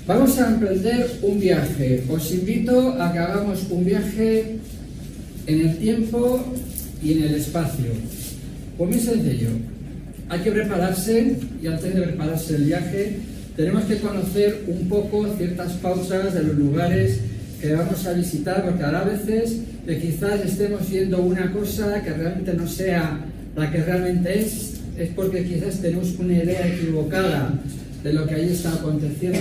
Vamos a emprender un viaje. Os invito a que hagamos un viaje en el tiempo y en el espacio. Pues muy sencillo. Hay que prepararse y antes de prepararse el viaje tenemos que conocer un poco ciertas pautas de los lugares que vamos a visitar, porque a veces quizás estemos viendo una cosa que realmente no sea la que realmente es porque quizás tenemos una idea equivocada de lo que ahí está aconteciendo.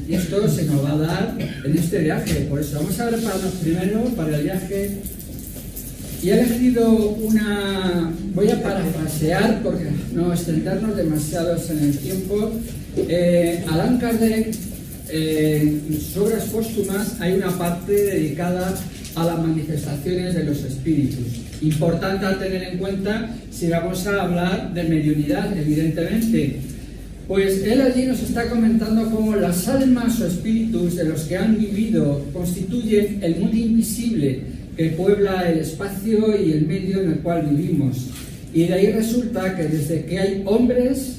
Y esto se nos va a dar en este viaje. Por eso vamos a prepararnos primero para el viaje. Y he elegido voy a parafrasear porque no extendernos demasiado en el tiempo. Allan Kardec, en sus obras póstumas hay una parte dedicada a las manifestaciones de los espíritus. Importante a tener en cuenta si vamos a hablar de mediunidad, evidentemente. Pues él allí nos está comentando cómo las almas o espíritus de los que han vivido constituyen el mundo invisible que puebla el espacio y el medio en el cual vivimos. Y de ahí resulta que desde que hay hombres,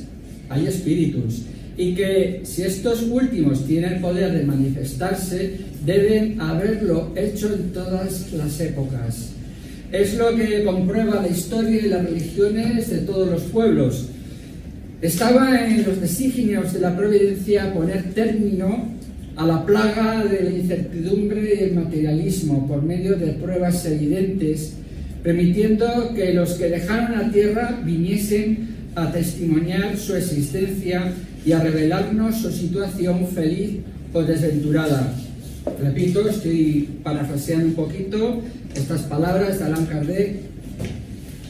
hay espíritus. Y que si estos últimos tienen poder de manifestarse, deben haberlo hecho en todas las épocas. Es lo que comprueba la historia y las religiones de todos los pueblos. Estaba en los designios de la providencia poner término a la plaga de la incertidumbre y el materialismo por medio de pruebas evidentes, permitiendo que los que dejaron la tierra viniesen a testimoniar su existencia y a revelarnos su situación feliz o desventurada. Repito, estoy parafraseando un poquito estas palabras de Allan Kardec.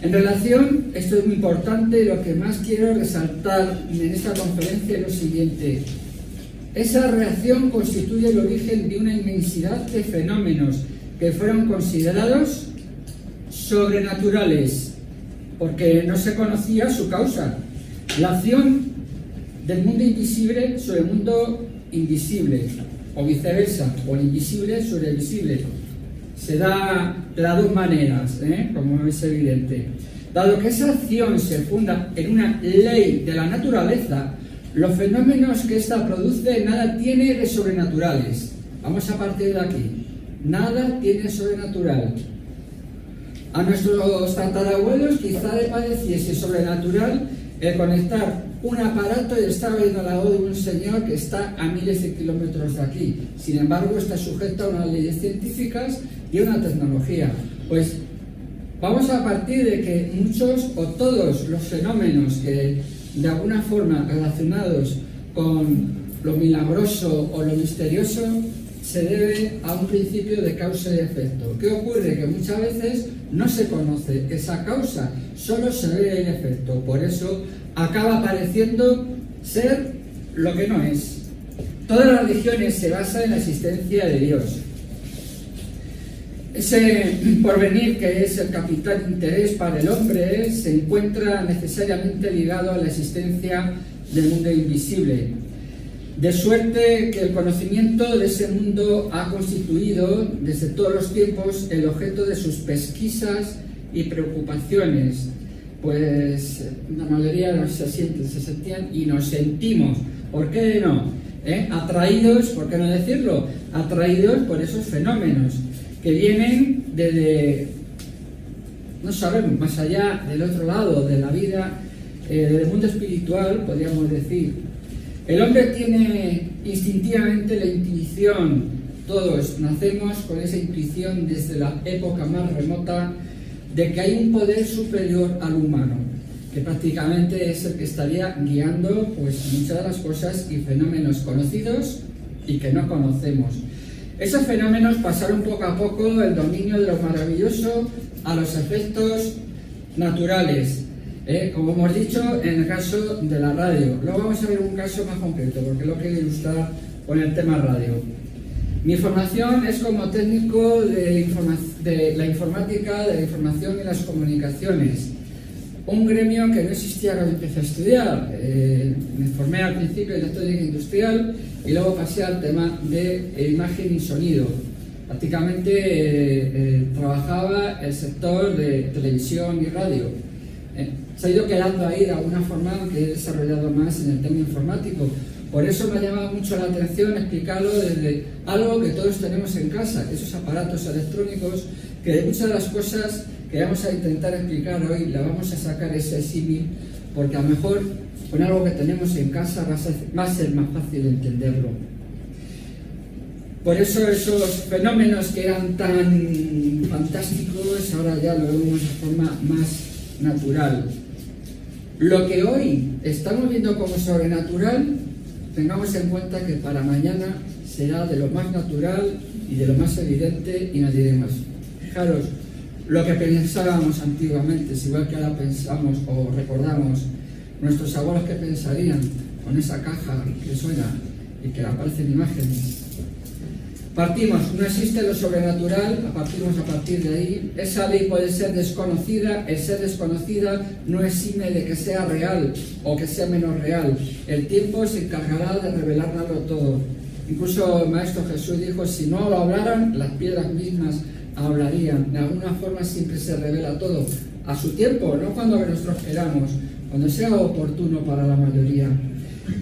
En relación, esto es muy importante, lo que más quiero resaltar en esta conferencia es lo siguiente. Esa reacción constituye el origen de una inmensidad de fenómenos que fueron considerados sobrenaturales, porque no se conocía su causa. La acción del mundo invisible sobre el mundo invisible, o viceversa, o el invisible sobre el visible. Se da de las dos maneras, como es evidente. Dado que esa acción se funda en una ley de la naturaleza, los fenómenos que ésta produce nada tiene de sobrenaturales. Vamos a partir de aquí. Nada tiene sobrenatural. A nuestros tatarabuelos quizá les pareciese sobrenatural el conectar un aparato y estar oyendo la voz de un señor que está a miles de kilómetros de aquí. Sin embargo, está sujeto a unas leyes científicas y a una tecnología. Pues vamos a partir de que muchos o todos los fenómenos que de alguna forma relacionados con lo milagroso o lo misterioso se debe a un principio de causa y efecto. ¿Qué ocurre? Que muchas veces no se conoce esa causa, solo se ve el efecto. Por eso acaba pareciendo ser lo que no es. Todas las religiones se basan en la existencia de Dios. Ese porvenir que es el capital interés para el hombre se encuentra necesariamente ligado a la existencia del mundo invisible. De suerte que el conocimiento de ese mundo ha constituido desde todos los tiempos el objeto de sus pesquisas y preocupaciones. Pues la mayoría se sentían y nos sentimos, ¿por qué no? Atraídos, ¿por qué no decirlo? Atraídos por esos fenómenos que vienen desde, no sabemos, más allá del otro lado de la vida, del mundo espiritual, podríamos decir. El hombre tiene instintivamente la intuición, todos nacemos con esa intuición desde la época más remota de que hay un poder superior al humano, que prácticamente es el que estaría guiando pues muchas de las cosas y fenómenos conocidos y que no conocemos. Esos fenómenos pasaron poco a poco el dominio de lo maravilloso a los efectos naturales, como hemos dicho en el caso de la radio. Luego vamos a ver un caso más concreto porque lo quiero ilustrar con el tema radio. Mi formación es como técnico de la informática, de la información y las comunicaciones. Un gremio que no existía cuando empecé a estudiar. Me formé al principio en electrónica industrial y luego pasé al tema de imagen y sonido. Prácticamente trabajaba el sector de televisión y radio. Se ha ido quedando ahí de alguna forma, aunque he desarrollado más en el tema informático. Por eso me ha llamado mucho la atención explicarlo desde algo que todos tenemos en casa, esos aparatos electrónicos, que de muchas de las cosas que vamos a intentar explicar hoy la vamos a sacar ese símil, porque a lo mejor con algo que tenemos en casa va a ser más fácil entenderlo. Por eso esos fenómenos que eran tan fantásticos ahora ya lo vemos de forma más natural. Lo que hoy estamos viendo como sobrenatural, tengamos en cuenta que para mañana será de lo más natural y de lo más evidente y nos diremos, fijaros, lo que pensábamos antiguamente es igual que ahora pensamos o recordamos nuestros abuelos que pensarían con esa caja que suena y que aparecen imágenes. Partimos, no existe lo sobrenatural, partimos a partir de ahí. Esa ley puede ser desconocida, el ser desconocida no exime de que sea real o que sea menos real. El tiempo se encargará de revelárnoslo todo. Incluso el Maestro Jesús dijo, si no lo hablaran, las piedras mismas hablarían. De alguna forma siempre se revela todo. A su tiempo, no cuando nosotros queramos, cuando sea oportuno para la mayoría.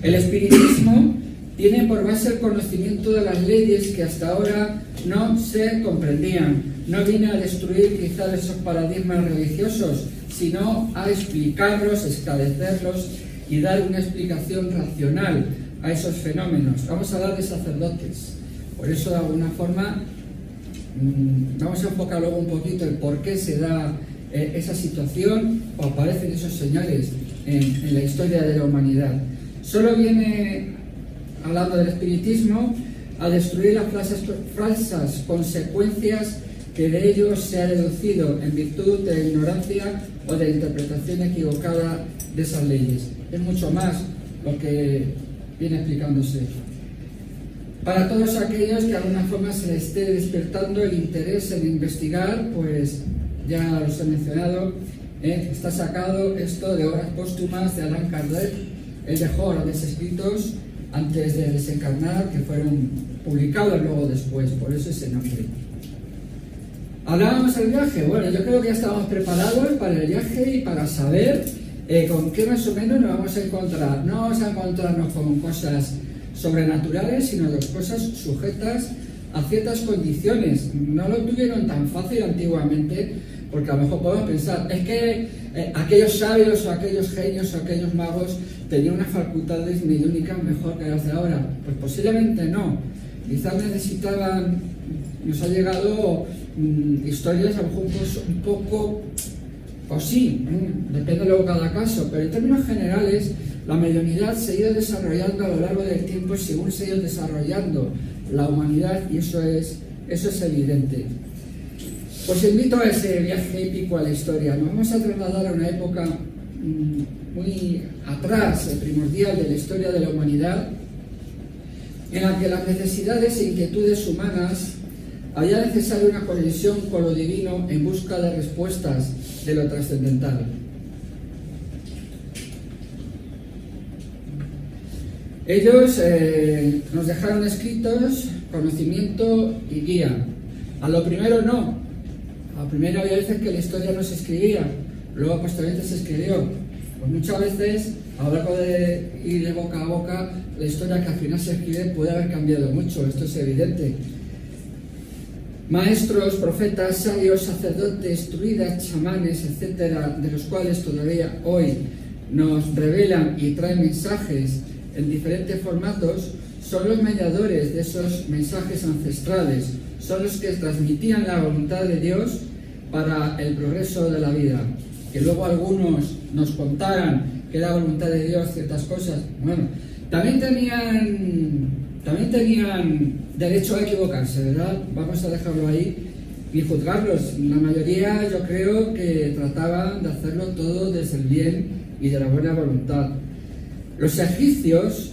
El espiritismo tiene por base el conocimiento de las leyes que hasta ahora no se comprendían. No viene a destruir quizás esos paradigmas religiosos, sino a explicarlos, esclarecerlos y dar una explicación racional a esos fenómenos. Vamos a hablar de sacerdotes. Por eso, de alguna forma, vamos a enfocar luego un poquito el por qué se da esa situación o aparecen esos señales en la historia de la humanidad. Solo viene, hablando del espiritismo, a destruir las falsas consecuencias que de ellos se ha deducido en virtud de la ignorancia o de la interpretación equivocada de esas leyes. Es mucho más lo que viene explicándose. Para todos aquellos que de alguna forma se les esté despertando el interés en investigar, pues ya los he mencionado, está sacado esto de obras póstumas de Allan Kardec. Él dejó grandes escritos antes de desencarnar que fueron publicados luego después, por eso ese nombre. Hablábamos del viaje. Bueno, yo creo que ya estábamos preparados para el viaje y para saber con qué más o menos nos vamos a encontrar. No vamos a encontrarnos con cosas sobrenaturales, sino de cosas sujetas a ciertas condiciones. No lo tuvieron tan fácil antiguamente, porque a lo mejor podemos pensar, es que aquellos sabios o aquellos genios o aquellos magos tenían unas facultades mediúnicas mejor que las de ahora. Pues posiblemente no. Quizás necesitaban, nos ha llegado historias a lo mejor un poco, pues sí, depende luego cada caso, pero en términos generales la mediunidad se ha ido desarrollando a lo largo del tiempo según se ha ido desarrollando la humanidad, y eso es evidente. Os invito a ese viaje épico a la historia. Nos vamos a trasladar a una época muy atrás, primordial de la historia de la humanidad, en la que las necesidades e inquietudes humanas había necesaria una conexión con lo divino en busca de respuestas de lo trascendental. Ellos nos dejaron escritos conocimiento y guía. A lo primero no. A lo primero había veces que la historia no se escribía, luego posteriormente se escribió. Pues muchas veces, a lo largo de ir de boca a boca, la historia que al final se escribe puede haber cambiado mucho, esto es evidente. Maestros, profetas, sabios, sacerdotes, druidas, chamanes, etcétera, de los cuales todavía hoy nos revelan y traen mensajes en diferentes formatos, son los mediadores de esos mensajes ancestrales, son los que transmitían la voluntad de Dios para el progreso de la vida. Que luego algunos nos contaran que era voluntad de Dios ciertas cosas, bueno, también tenían derecho a equivocarse, ¿verdad? Vamos a dejarlo ahí y juzgarlos. La mayoría, yo creo que trataban de hacerlo todo desde el bien y de la buena voluntad. Los egipcios,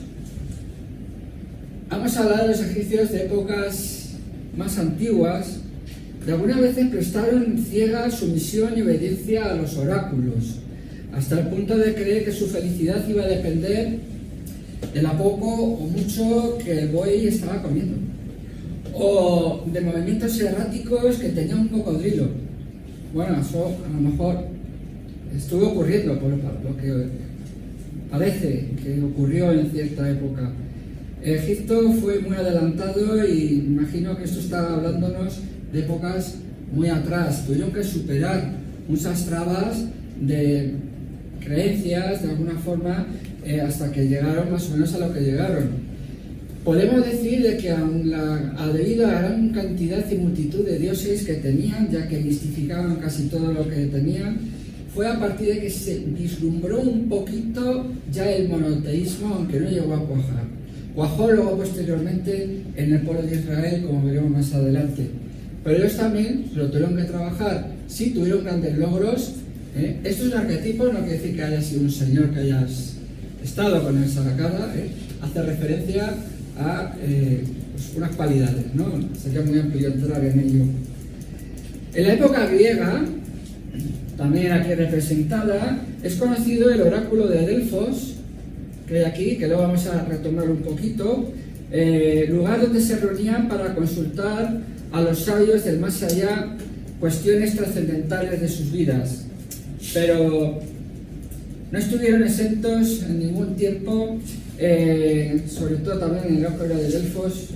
vamos a hablar de los egipcios de épocas más antiguas, de algunas veces prestaron ciega sumisión y obediencia a los oráculos, hasta el punto de creer que su felicidad iba a depender de la poco o mucho que el buey estaba comiendo, o de movimientos erráticos que tenía un cocodrilo. Bueno, eso a lo mejor estuvo ocurriendo por lo que parece que ocurrió en cierta época. Egipto fue muy adelantado y imagino que esto está hablándonos de épocas muy atrás. Tuvieron que superar muchas trabas de creencias, de alguna forma, hasta que llegaron más o menos a lo que llegaron. Podemos decir de que debido a la gran cantidad y multitud de dioses que tenían, ya que mistificaban casi todo lo que tenían, fue a partir de que se vislumbró un poquito ya el monoteísmo, aunque no llegó a cuajar. Cuajó luego posteriormente en el pueblo de Israel, como veremos más adelante. Pero ellos también lo tuvieron que trabajar. Sí, tuvieron grandes logros. Esto es un arquetipo, no quiere decir que haya sido un señor que hayas estado con esa cara. Hace referencia a pues unas cualidades, ¿no? Sería muy amplio entrar en ello. En la época griega, también aquí representada, es conocido el oráculo de Delfos, que hay aquí, que luego vamos a retomar un poquito, lugar donde se reunían para consultar a los sabios del más allá cuestiones trascendentales de sus vidas. Pero no estuvieron exentos en ningún tiempo, sobre todo también en el oráculo de Delfos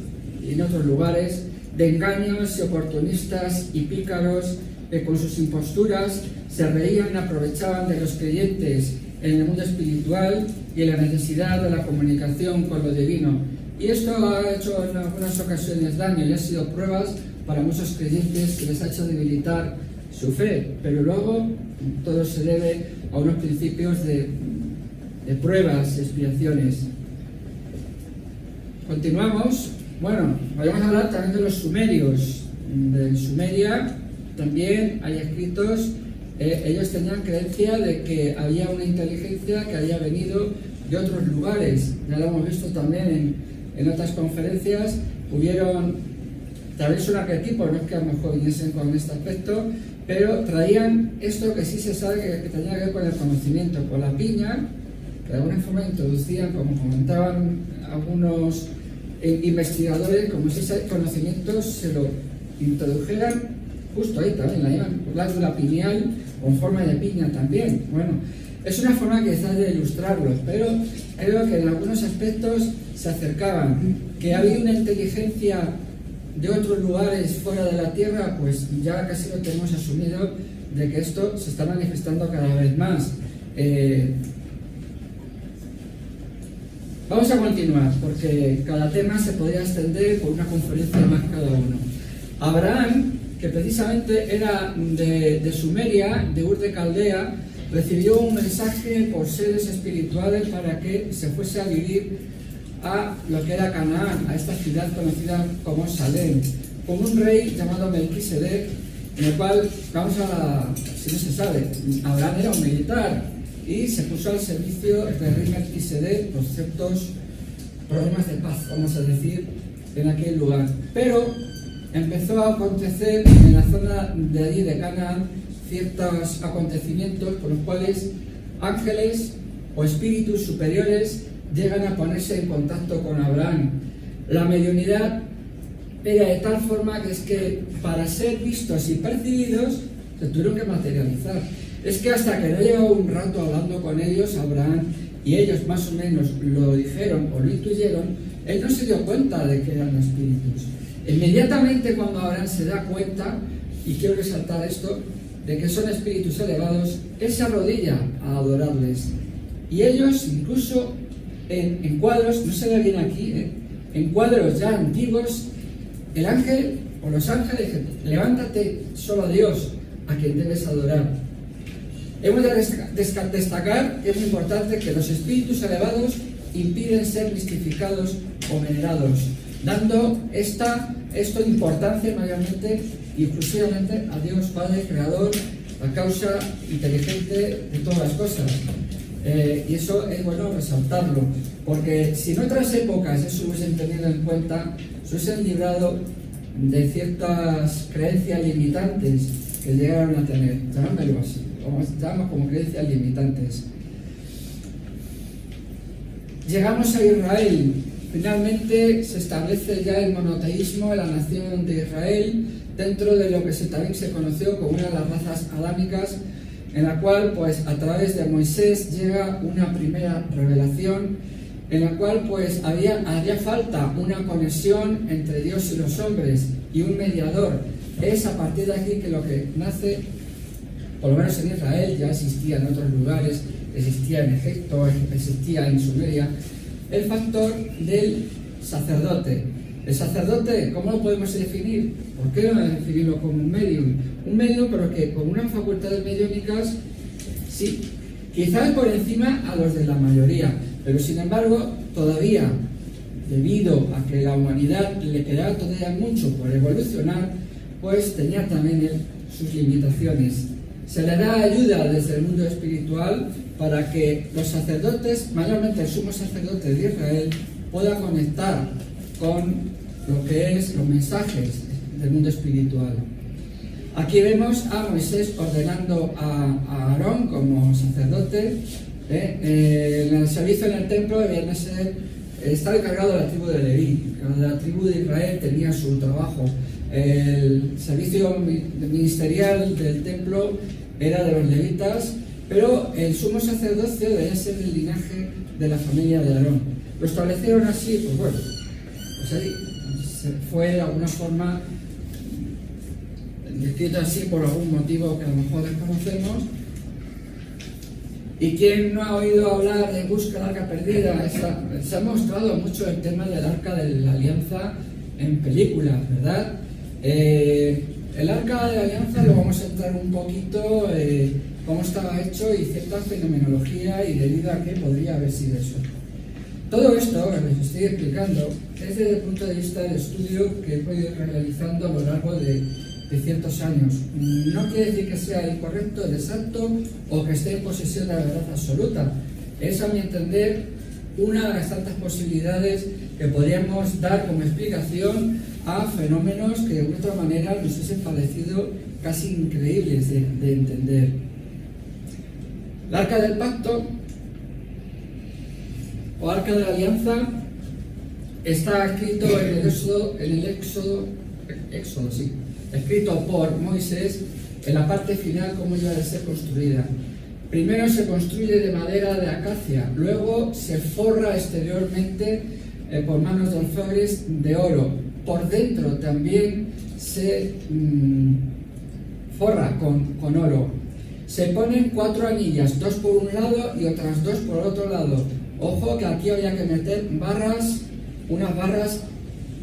y en otros lugares, de engaños y oportunistas y pícaros que con sus imposturas se reían y aprovechaban de los creyentes en el mundo espiritual y en la necesidad de la comunicación con lo divino. Y esto ha hecho en algunas ocasiones daño y ha sido pruebas para muchos creyentes que les ha hecho debilitar su fe, pero luego todo se debe a unos principios de pruebas y expiaciones. Continuamos. Bueno, vamos a hablar también de los sumerios. De Sumeria también hay escritos. Ellos tenían creencia de que había una inteligencia que había venido de otros lugares. Ya lo hemos visto también en otras conferencias. Hubieron, tal vez un arquetipo, no es que a lo mejor viniesen con este aspecto, pero traían esto que sí se sabe que tenía que ver con el conocimiento, con la piña, que de alguna forma introducían, como comentaban algunos investigadores, como si ese conocimiento se lo introdujeran justo ahí también, la llaman glándula pineal o en forma de piña también. Bueno, es una forma quizás de ilustrarlos, pero creo que en algunos aspectos se acercaban. Que había una inteligencia de otros lugares fuera de la Tierra, pues ya casi lo tenemos asumido de que esto se está manifestando cada vez más. Vamos a continuar, porque cada tema se podría extender por una conferencia más cada uno. Abraham, que precisamente era de Sumeria, de Ur de Caldea, recibió un mensaje por seres espirituales para que se fuese a vivir a lo que era Canaán, a esta ciudad conocida como Salem, con un rey llamado Melquisedec, en el cual, si no se sabe, Abraham era un militar y se puso al servicio del rey Melquisedec por ciertos problemas de paz, vamos a decir, en aquel lugar. Pero empezó a acontecer en la zona de allí de Canaán ciertos acontecimientos por los cuales ángeles o espíritus superiores llegan a ponerse en contacto con Abraham. La mediunidad era de tal forma que es que para ser vistos y percibidos se tuvieron que materializar. Es que hasta que no llevó un rato hablando con ellos, Abraham, y ellos más o menos lo dijeron o lo intuyeron, él no se dio cuenta de que eran espíritus. Inmediatamente cuando Abraham se da cuenta, y quiero resaltar esto, de que son espíritus elevados, él se arrodilla a adorarles. Y ellos incluso en cuadros, no se ve bien aquí, en cuadros ya antiguos, el ángel o los ángeles dicen: levántate solo a Dios, a quien debes adorar. Hemos de destacar que es muy importante que los espíritus elevados impiden ser mistificados o venerados, dando esto importancia mayormente y exclusivamente a Dios Padre Creador, la causa inteligente de todas las cosas. Y eso es bueno resaltarlo, porque si en otras épocas eso hubiesen tenido en cuenta, se hubiesen librado de ciertas creencias limitantes que llegaron a tener, llamémoslo así, llamamos como creencias limitantes. Llegamos a Israel. Finalmente se establece ya el monoteísmo en la nación de Israel, dentro de lo que también se conoció como una de las razas adámicas, en la cual pues a través de Moisés llega una primera revelación, en la cual pues haría falta una conexión entre Dios y los hombres y un mediador. Es a partir de aquí que lo que nace, por lo menos en Israel, ya existía en otros lugares, existía en Egipto, existía en Sumeria, el factor del sacerdote. El sacerdote, ¿cómo lo podemos definir? ¿Por qué no definirlo como un medium? Un medium, pero que con unas facultades mediúnicas, sí, quizás por encima a los de la mayoría, pero sin embargo, todavía, debido a que la humanidad le quedaba todavía mucho por evolucionar, pues tenía también él sus limitaciones. Se le da ayuda desde el mundo espiritual para que los sacerdotes, mayormente el sumo sacerdote de Israel, pueda conectar con lo que es los mensajes del mundo espiritual. Aquí vemos a Moisés ordenando a Aarón como sacerdote. En el servicio en el templo debían ser, estaba encargado de la tribu de Leví. La tribu de Israel tenía su trabajo. El servicio ministerial del templo era de los levitas, pero el sumo sacerdocio debía ser del linaje de la familia de Aarón. Lo establecieron así, pues bueno, pues ahí se fue de alguna forma descrito así por algún motivo que a lo mejor desconocemos. ¿Y quién no ha oído hablar de Busca el Arca Perdida? Se ha mostrado mucho el tema del Arca de la Alianza en películas, ¿verdad? El Arca de la Alianza lo vamos a entrar un poquito, cómo estaba hecho y cierta fenomenología y debido a qué podría haber sido eso. Todo esto que les estoy explicando es desde el punto de vista del estudio que he podido ir realizando a lo largo de ciertos años. No quiere decir que sea incorrecto, exacto o que esté en posesión de la verdad absoluta. Es, a mi entender, una de las tantas posibilidades que podríamos dar como explicación a fenómenos que de otra manera nos hubiesen parecido casi increíbles de entender. El Arca del Pacto o Arca de la Alianza está escrito en el Éxodo, sí, escrito por Moisés en la parte final cómo iba a ser construida. Primero se construye de madera de acacia, luego se forra exteriormente por manos de orfebres de oro. Por dentro también se forra con oro. Se ponen 4 anillas, 2 por un lado y otras 2 por otro lado. Ojo que aquí había que meter barras, unas barras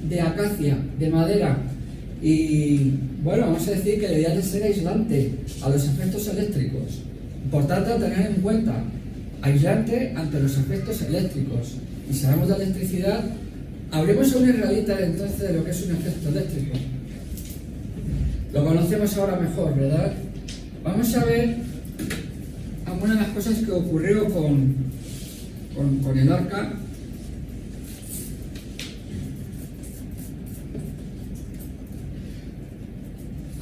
de acacia, de madera. Y bueno, vamos a decir que debía de ser aislante a los efectos eléctricos. Importante a tener en cuenta, aislante ante los efectos eléctricos. Y si hablamos de electricidad, hablemos a un israelita entonces de lo que es un efecto eléctrico. Lo conocemos ahora mejor, ¿verdad? Vamos a ver algunas de las cosas que ocurrió con el arca.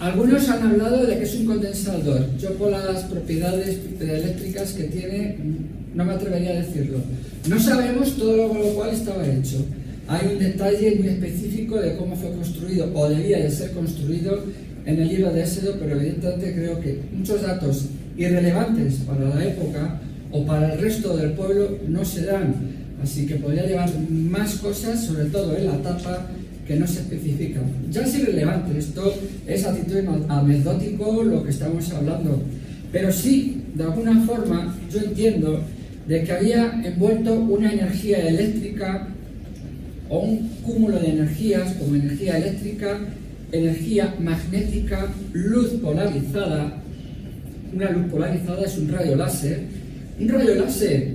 Algunos han hablado de que es un condensador. Yo por las propiedades eléctricas que tiene no me atrevería a decirlo. No sabemos todo lo cual estaba hecho. Hay un detalle muy específico de cómo fue construido o debía de ser construido en el libro de Éxodo, pero evidentemente creo que muchos datos irrelevantes para la época o para el resto del pueblo no se dan. Así que podría llevar más cosas, sobre todo en la tapa, que no se especifican. Ya es irrelevante, esto es a título anecdótico lo que estamos hablando. Pero sí, de alguna forma, yo entiendo de que había envuelto una energía eléctrica o un cúmulo de energías como energía eléctrica, energía magnética, luz polarizada. Una luz polarizada es un rayo láser. Un rayo láser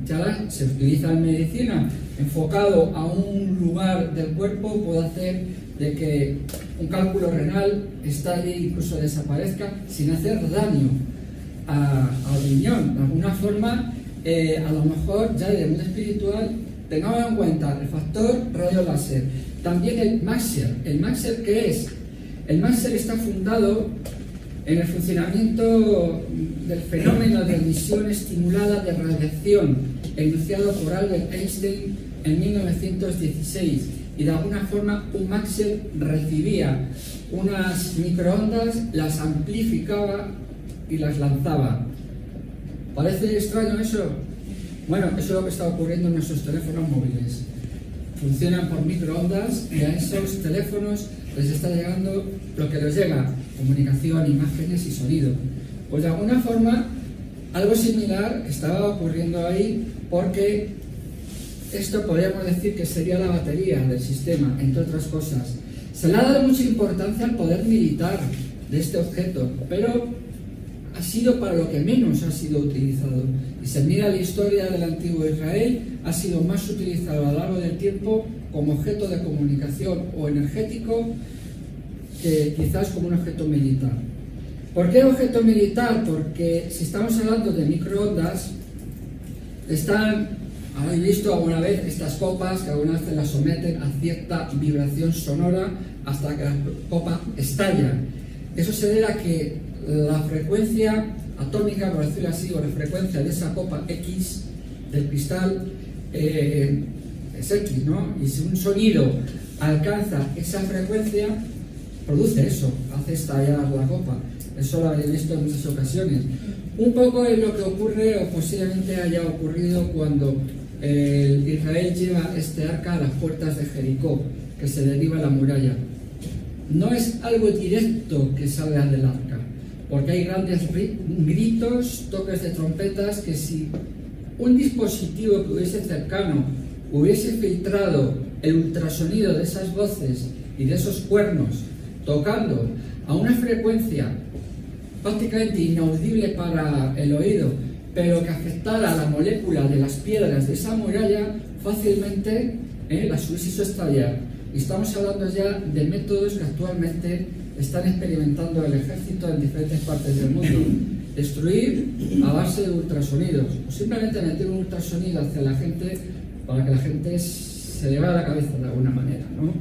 ya se utiliza en medicina, enfocado a un lugar del cuerpo, puede hacer de que un cálculo renal estalle e incluso desaparezca sin hacer daño al riñón. De alguna forma, a lo mejor ya en el mundo espiritual, tengamos en cuenta el factor rayo láser. También el Maxer. ¿El Maxer qué es? El Maxer está fundado en el funcionamiento del fenómeno de emisión estimulada de radiación enunciado por Albert Einstein en 1916, y de alguna forma un Maxer recibía unas microondas, las amplificaba y las lanzaba. ¿Parece extraño eso? Bueno, eso es lo que está ocurriendo en nuestros teléfonos móviles. Funcionan por microondas y a esos teléfonos les está llegando lo que les llega: comunicación, imágenes y sonido. Pues de alguna forma algo similar estaba ocurriendo ahí, porque esto podríamos decir que sería la batería del sistema, entre otras cosas. Se le ha dado mucha importancia al poder militar de este objeto, pero ha sido para lo que menos ha sido utilizado. Y se mira la historia del antiguo Israel, ha sido más utilizado a lo largo del tiempo como objeto de comunicación o energético que quizás como un objeto militar. ¿Por qué objeto militar? Porque si estamos hablando de microondas, habéis visto alguna vez estas copas que algunas veces las someten a cierta vibración sonora hasta que la copa estalla. Eso se debe a que la frecuencia atómica, por decirlo así, o la frecuencia de esa copa X del cristal es X, ¿no? Y si un sonido alcanza esa frecuencia, produce eso, hace estallar la copa. Eso lo habéis visto en muchas ocasiones. Un poco es lo que ocurre, o posiblemente haya ocurrido, cuando Israel lleva este arca a las puertas de Jericó, que se deriva la muralla. No es algo directo que salga del arca, porque hay grandes gritos, toques de trompetas, que si un dispositivo que hubiese cercano hubiese filtrado el ultrasonido de esas voces y de esos cuernos tocando a una frecuencia prácticamente inaudible para el oído, pero que afectara a la molécula de las piedras de esa muralla, fácilmente las hubiese hecho estallar. Y estamos hablando ya de métodos que actualmente están experimentando el ejército en diferentes partes del mundo. Destruir a base de ultrasonidos, o simplemente meter un ultrasonido hacia la gente para que la gente se le vaya la cabeza de alguna manera, ¿no?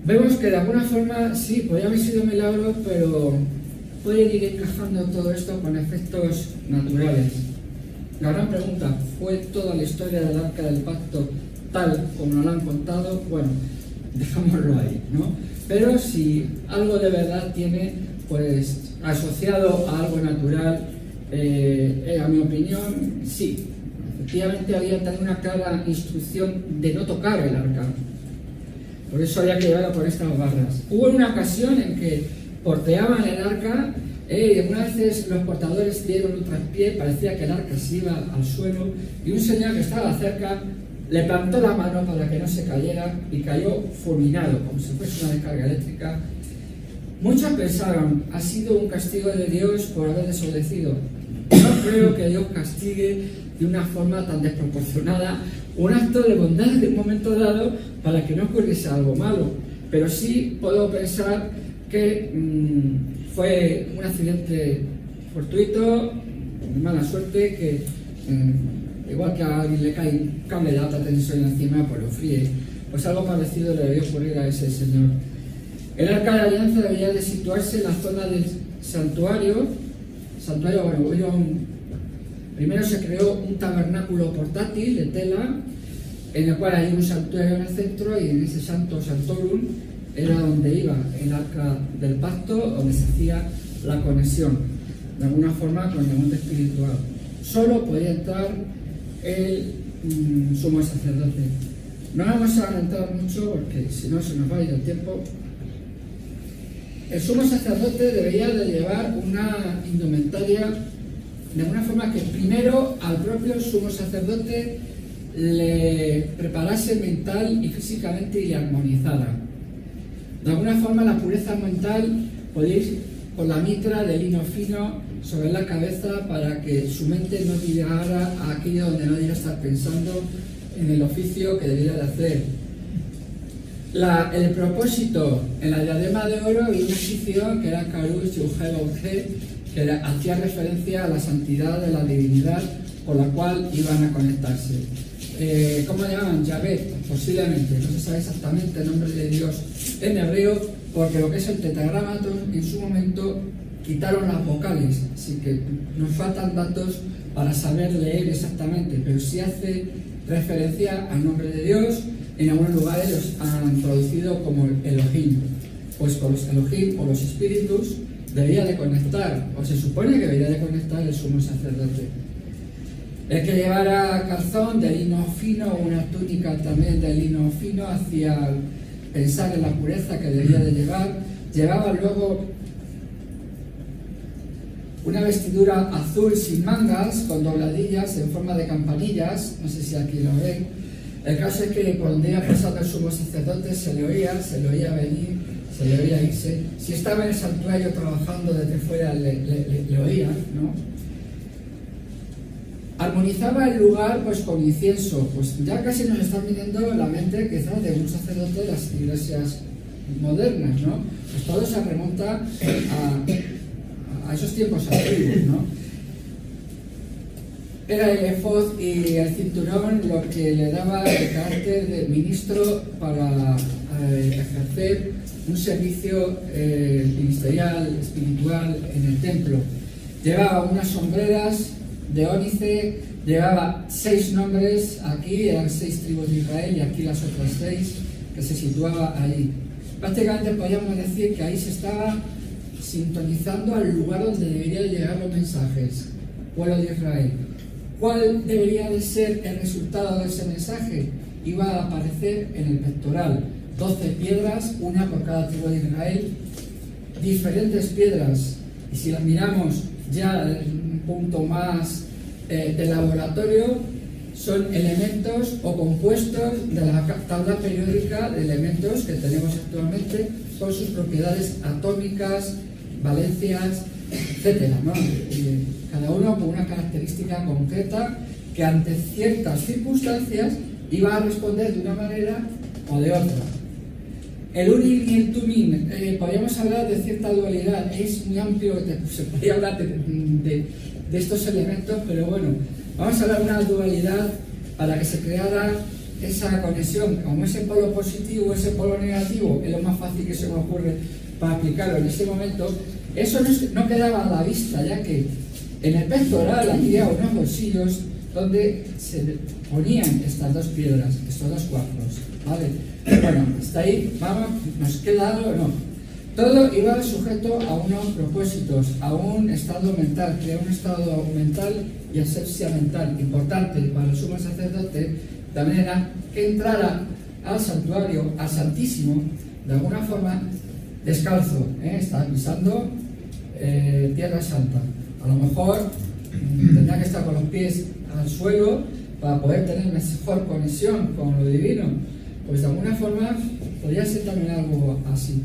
Vemos que de alguna forma sí, podría haber sido milagros, pero puede ir encajando todo esto con efectos naturales. La gran pregunta: ¿fue toda la historia del Arca del Pacto tal como nos lo han contado? Bueno, dejámoslo ahí, ¿no? Pero si algo de verdad tiene, pues asociado a algo natural, a mi opinión, sí. Efectivamente había también una clara instrucción de no tocar el arca. Por eso había que llevarlo por estas barras. Hubo una ocasión en que porteaban el arca y algunas veces los portadores dieron un traspié, parecía que el arca se iba al suelo, y un señor que estaba cerca le plantó la mano para que no se cayera y cayó fulminado, como si fuese una descarga eléctrica. Muchos pensaron: ha sido un castigo de Dios por haber desobedecido. No creo que Dios castigue de una forma tan desproporcionada un acto de bondad de un momento dado para que no ocurriese algo malo, pero sí puedo pensar que fue un accidente fortuito, de mala suerte, que igual que a alguien le cae un cable de alta tensión encima, pues lo fríe. Pues algo parecido le debió ocurrir a ese señor. El arca de la alianza debía de situarse en la zona del santuario. Primero se creó un tabernáculo portátil de tela, en el cual hay un santuario en el centro, y en ese santorum era donde iba el arca del pacto, donde se hacía la conexión, de alguna forma, con el mundo espiritual. Solo podía entrar el sumo sacerdote. No vamos a entrar mucho porque si no se nos va a ir el tiempo. El sumo sacerdote debería de llevar una indumentaria de una forma que primero al propio sumo sacerdote le preparase mental y físicamente y le armonizara. De alguna forma la pureza mental podía ir con la mitra de lino fino sobre la cabeza, para que su mente no llegara a aquello donde no debía estar pensando en el oficio que debía de hacer. El propósito: en la diadema de oro había un egipcio que era Karush Yuhel, que hacía referencia a la santidad de la divinidad con la cual iban a conectarse. ¿Cómo llamaban? Yahvé, posiblemente, no se sabe exactamente el nombre de Dios en hebreo, porque lo que es el tetragramaton en su momento quitaron las vocales, así que nos faltan datos para saber leer exactamente, pero sí hace referencia al nombre de Dios. En algunos lugares los han traducido como Elohim, pues con los Elohim o los espíritus debía de conectar, o se supone que debía de conectar el sumo sacerdote. El que llevara calzón de lino fino, una túnica también de lino fino, hacía pensar en la pureza que debía de llevar. Llevaba luego una vestidura azul sin mangas, con dobladillas en forma de campanillas, no sé si aquí lo ven. El caso es que por donde iba pasando el sumo sacerdote se le oía venir, se le oía irse. Si estaba en el santuario trabajando desde fuera le oía, ¿no? Armonizaba el lugar pues con incienso. Pues ya casi nos están viniendo a la mente quizás de un sacerdote de las iglesias modernas, ¿no? Pues todo se remonta a esos tiempos antiguos, ¿no? Era el efod y el cinturón lo que le daba el carácter de ministro para ejercer un servicio ministerial, espiritual en el templo. Llevaba unas sombreras de ónice, llevaba 6 nombres aquí, eran 6 tribus de Israel, y aquí las otras 6 que se situaba ahí. Prácticamente podríamos decir que ahí se estaba sintonizando al lugar donde deberían llegar los mensajes, pueblo de Israel. ¿Cuál debería de ser el resultado de ese mensaje? Iba a aparecer en el pectoral, 12 piedras, una por cada tribu de Israel, diferentes piedras, y si las miramos ya un punto más de laboratorio, son elementos o compuestos de la tabla periódica de elementos que tenemos actualmente con sus propiedades atómicas, valencias, etcétera, ¿no? Cada uno con una característica concreta que ante ciertas circunstancias iba a responder de una manera o de otra. El Urim y el Tumim, podríamos hablar de cierta dualidad, es muy amplio, se podría hablar de estos elementos, pero bueno, vamos a hablar de una dualidad para que se creara esa conexión, como ese polo positivo, ese polo negativo, es lo más fácil que se me ocurre para aplicarlo en ese momento. Eso no quedaba a la vista, ya que en el pectoral había unos bolsillos donde se ponían estas 2 piedras, estos 2 cuartos, ¿vale? Bueno, hasta ahí, vamos, nos queda algo, no. Todo iba sujeto a unos propósitos, a un estado mental, crear un estado mental y asepsia mental importante para el sumo sacerdote, de manera que entrara al santuario, al Santísimo, de alguna forma, descalzo, estaba pisando Tierra Santa. A lo mejor tendría que estar con los pies al suelo para poder tener mejor conexión con lo divino. Pues de alguna forma podría ser también algo así.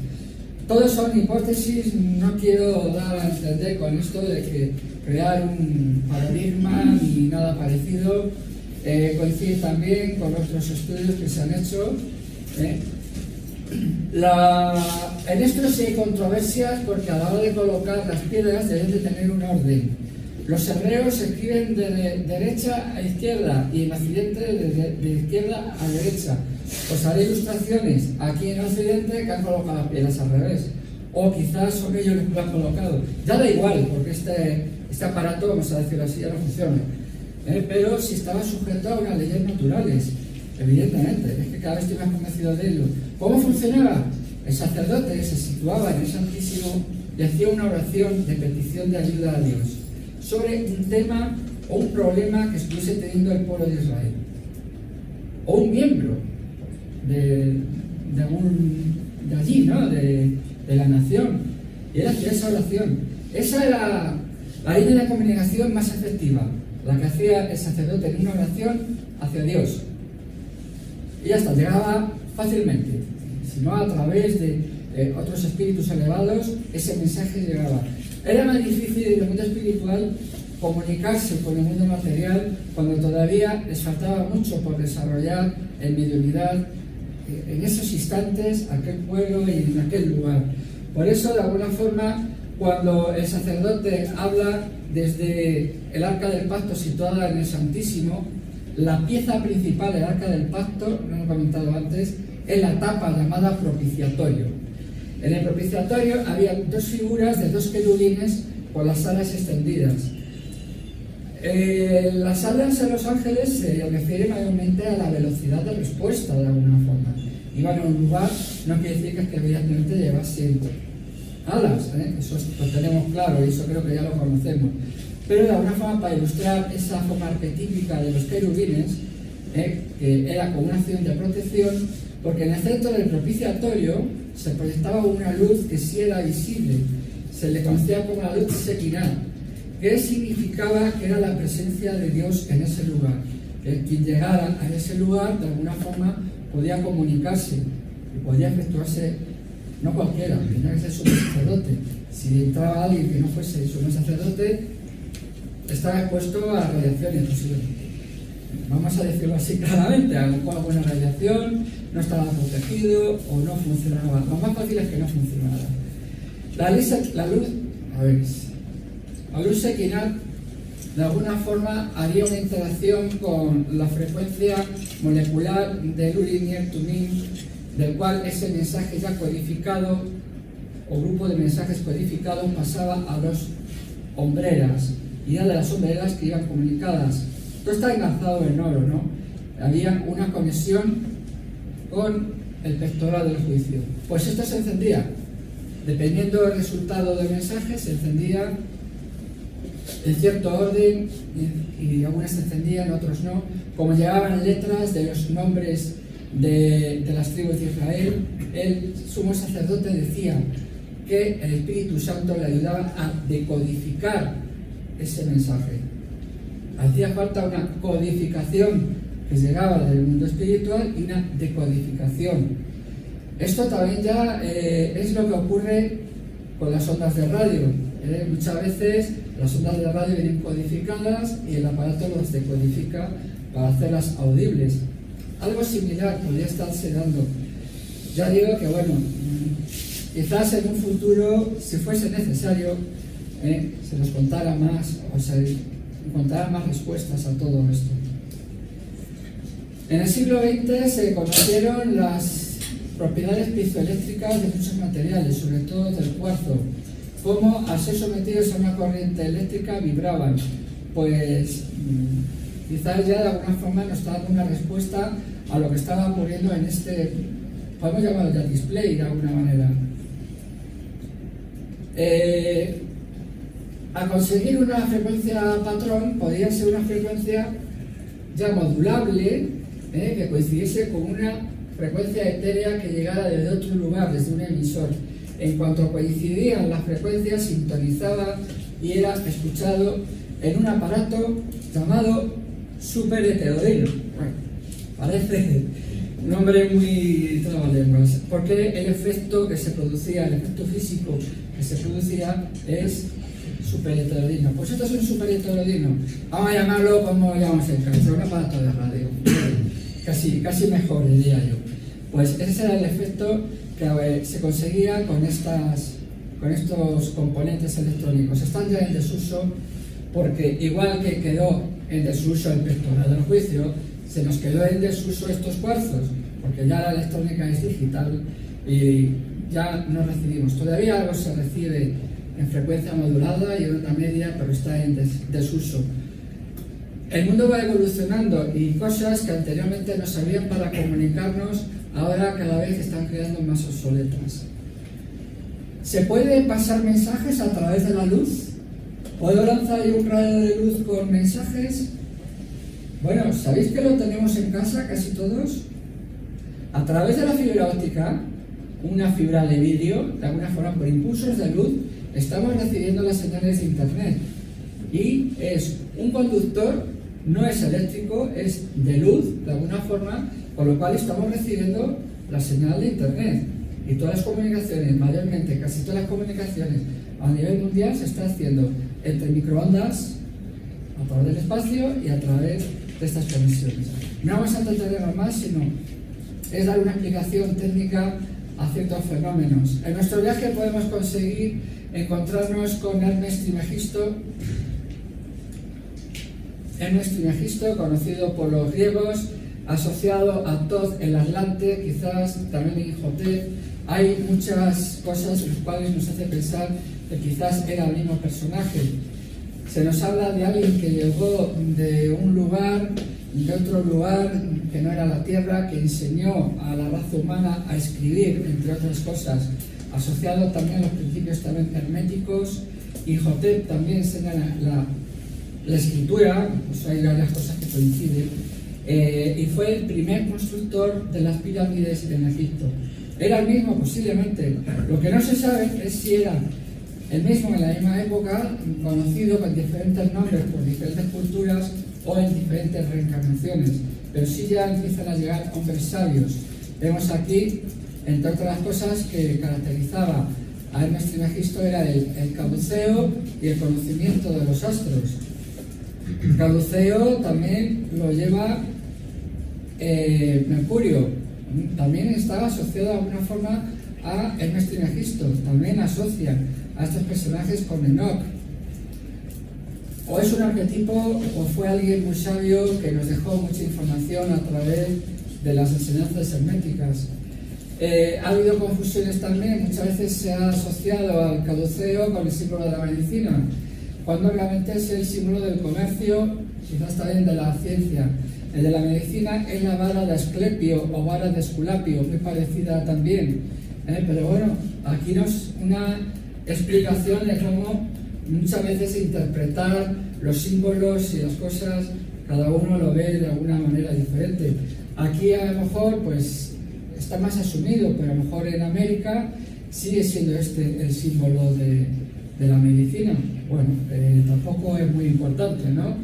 Todos son hipótesis, no quiero dar a entender con esto de que crear un paradigma ni nada parecido. Coincide también con otros estudios que se han hecho. En esto sí hay controversias porque a la hora de colocar las piedras deben de tener un orden. Los hebreos escriben de derecha a izquierda y en Occidente de izquierda a derecha. Os haré ilustraciones aquí en Occidente que han colocado las piedras al revés. O quizás son ellos los que lo han colocado. Ya da igual, porque este aparato, vamos a decirlo así, ya no funciona. Pero si estaba sujeto a unas leyes naturales, evidentemente, es que cada vez estoy más convencido de ello. ¿Cómo funcionaba? El sacerdote se situaba en el Santísimo y hacía una oración de petición de ayuda a Dios sobre un tema o un problema que estuviese teniendo el pueblo de Israel, o un miembro de allí, ¿no? de la nación, y él hacía esa oración. Esa era la línea de comunicación más efectiva, la que hacía el sacerdote en una oración hacia Dios, y ya está, llegaba fácilmente, si no a través de otros espíritus elevados, ese mensaje llegaba. Era más difícil en el mundo espiritual comunicarse con el mundo material cuando todavía les faltaba mucho por desarrollar en mediunidad en esos instantes, aquel pueblo y en aquel lugar. Por eso, de alguna forma, cuando el sacerdote habla desde el arca del pacto situada en el Santísimo, la pieza principal del arca del pacto, no lo he comentado antes, es la tapa llamada propiciatorio. En el propiciatorio había 2 figuras de 2 querubines con las alas extendidas. Las alas de los ángeles se refieren mayormente a la velocidad de respuesta, de alguna forma. Iban a un lugar, no quiere decir que evidentemente llevasen alas, eso lo tenemos claro y eso creo que ya lo conocemos. Pero de alguna forma, para ilustrar esa forma arquetípica de los querubines, que era como una acción de protección, porque en el centro del propiciatorio se proyectaba una luz que sí era visible, se le conocía como la luz Shekinah, que significaba que era la presencia de Dios en ese lugar, que quien llegara a ese lugar de alguna forma podía comunicarse y podía efectuarse, no cualquiera, tenía que ser sumo sacerdote. Si entraba alguien que no fuese sumo sacerdote, estaba expuesto a radiación posiblemente. Vamos a decirlo así claramente, a lo mejor buena radiación, no estaba protegido o no funcionaba. Lo más fácil es que no funcionara. La luz Shekinah de alguna forma haría una interacción con la frecuencia molecular del Urinier Tumim, del cual ese mensaje ya codificado o grupo de mensajes codificados pasaba a los hombreras, y era de las hombreras que iban comunicadas. Esto está enlazado en oro, ¿no? Había una conexión con el pectoral del juicio. Pues esto se encendía. Dependiendo del resultado del mensaje, se encendía en cierto orden y algunas se encendían, otros no. Como llegaban letras de los nombres de las tribus de Israel, el sumo sacerdote decía que el Espíritu Santo le ayudaba a decodificar ese mensaje. Hacía falta una codificación que llegaba del mundo espiritual y una decodificación. Esto también ya es lo que ocurre con las ondas de radio. Muchas veces las ondas de radio vienen codificadas y el aparato las decodifica para hacerlas audibles. Algo similar podría estarse dando. Ya digo que bueno, quizás en un futuro, si fuese necesario, se nos contara más o se encontrara más respuestas a todo esto. En el siglo XX se conocieron las propiedades piezoeléctricas de muchos materiales, sobre todo del cuarzo, como al ser sometidos a una corriente eléctrica vibraban. Pues quizás ya de alguna forma nos está dando una respuesta a lo que estaba ocurriendo en este, podemos llamarlo ya display de alguna manera. Al conseguir una frecuencia patrón, podría ser una frecuencia ya modulable, que coincidiese con una frecuencia etérea que llegara desde otro lugar, desde un emisor. En cuanto coincidían las frecuencias, sintonizaba y era escuchado en un aparato llamado superheterodino. Bueno, parece un nombre muy trabalenguas, porque el efecto que se producía, el efecto físico que se producía es superheterodino. Pues esto es un superheterodino. Vamos a llamarlo como llamamos en casa, un aparato de radio. Casi mejor, diría yo. Pues ese era el efecto que se conseguía con estos componentes electrónicos. Están ya en desuso porque igual que quedó en desuso el pectoral del juicio, se nos quedó en desuso estos cuarzos, porque ya la electrónica es digital y ya no recibimos. Todavía algo se recibe en frecuencia modulada y en onda media, pero está en desuso. El mundo va evolucionando y cosas que anteriormente nos servían para comunicarnos, ahora cada vez están quedando más obsoletas. ¿Se puede pasar mensajes a través de la luz? ¿Puedo lanzar yo un rayo de luz con mensajes? Bueno, ¿sabéis que lo tenemos en casa casi todos? A través de la fibra óptica, una fibra de vídeo, de alguna forma por impulsos de luz, estamos recibiendo las señales de internet. Y es un conductor, no es eléctrico, es de luz, de alguna forma, con lo cual estamos recibiendo la señal de internet. Y todas las comunicaciones, mayormente, casi todas las comunicaciones a nivel mundial se está haciendo entre microondas, a través del espacio y a través de estas conexiones. No vamos a tratar más, sino es dar una explicación técnica a ciertos fenómenos. En nuestro viaje podemos conseguir encontrarnos con Hermes Trismegisto, conocido por los griegos, asociado a Thoth el Atlante, quizás también en Imhotep. Hay muchas cosas en las cuales nos hace pensar que quizás era el mismo personaje. Se nos habla de alguien que llegó de un lugar, de otro lugar que no era la Tierra, que enseñó a la raza humana a escribir, entre otras cosas. asociado también a los principios también herméticos. Imhotep también enseña la escritura, pues hay varias cosas que coinciden, y fue el primer constructor de las pirámides en Egipto. Era el mismo posiblemente, lo que no se sabe es si era el mismo en la misma época, conocido con diferentes nombres por diferentes culturas o en diferentes reencarnaciones, pero sí ya empiezan a llegar hombres sabios. Vemos aquí, entre otras cosas, que caracterizaba a Hermes Trismegisto era el caduceo y el conocimiento de los astros. El caduceo también lo lleva Mercurio, también estaba asociado de alguna forma a Hermes Trismegisto, también asocia a estos personajes con Enoch. O es un arquetipo o fue alguien muy sabio que nos dejó mucha información a través de las enseñanzas herméticas. Ha habido confusiones también, muchas veces se ha asociado al caduceo con el símbolo de la medicina, cuando realmente es el símbolo del comercio, quizás también de la ciencia. El de la medicina es la vara de Asclepio o vara de Esculapio, muy parecida también. Pero bueno, aquí nos una explicación de cómo muchas veces interpretar los símbolos y las cosas, cada uno lo ve de alguna manera diferente. Aquí a lo mejor pues está más asumido, pero a lo mejor en América sigue siendo este el símbolo de la medicina. Bueno, tampoco es muy importante, ¿no?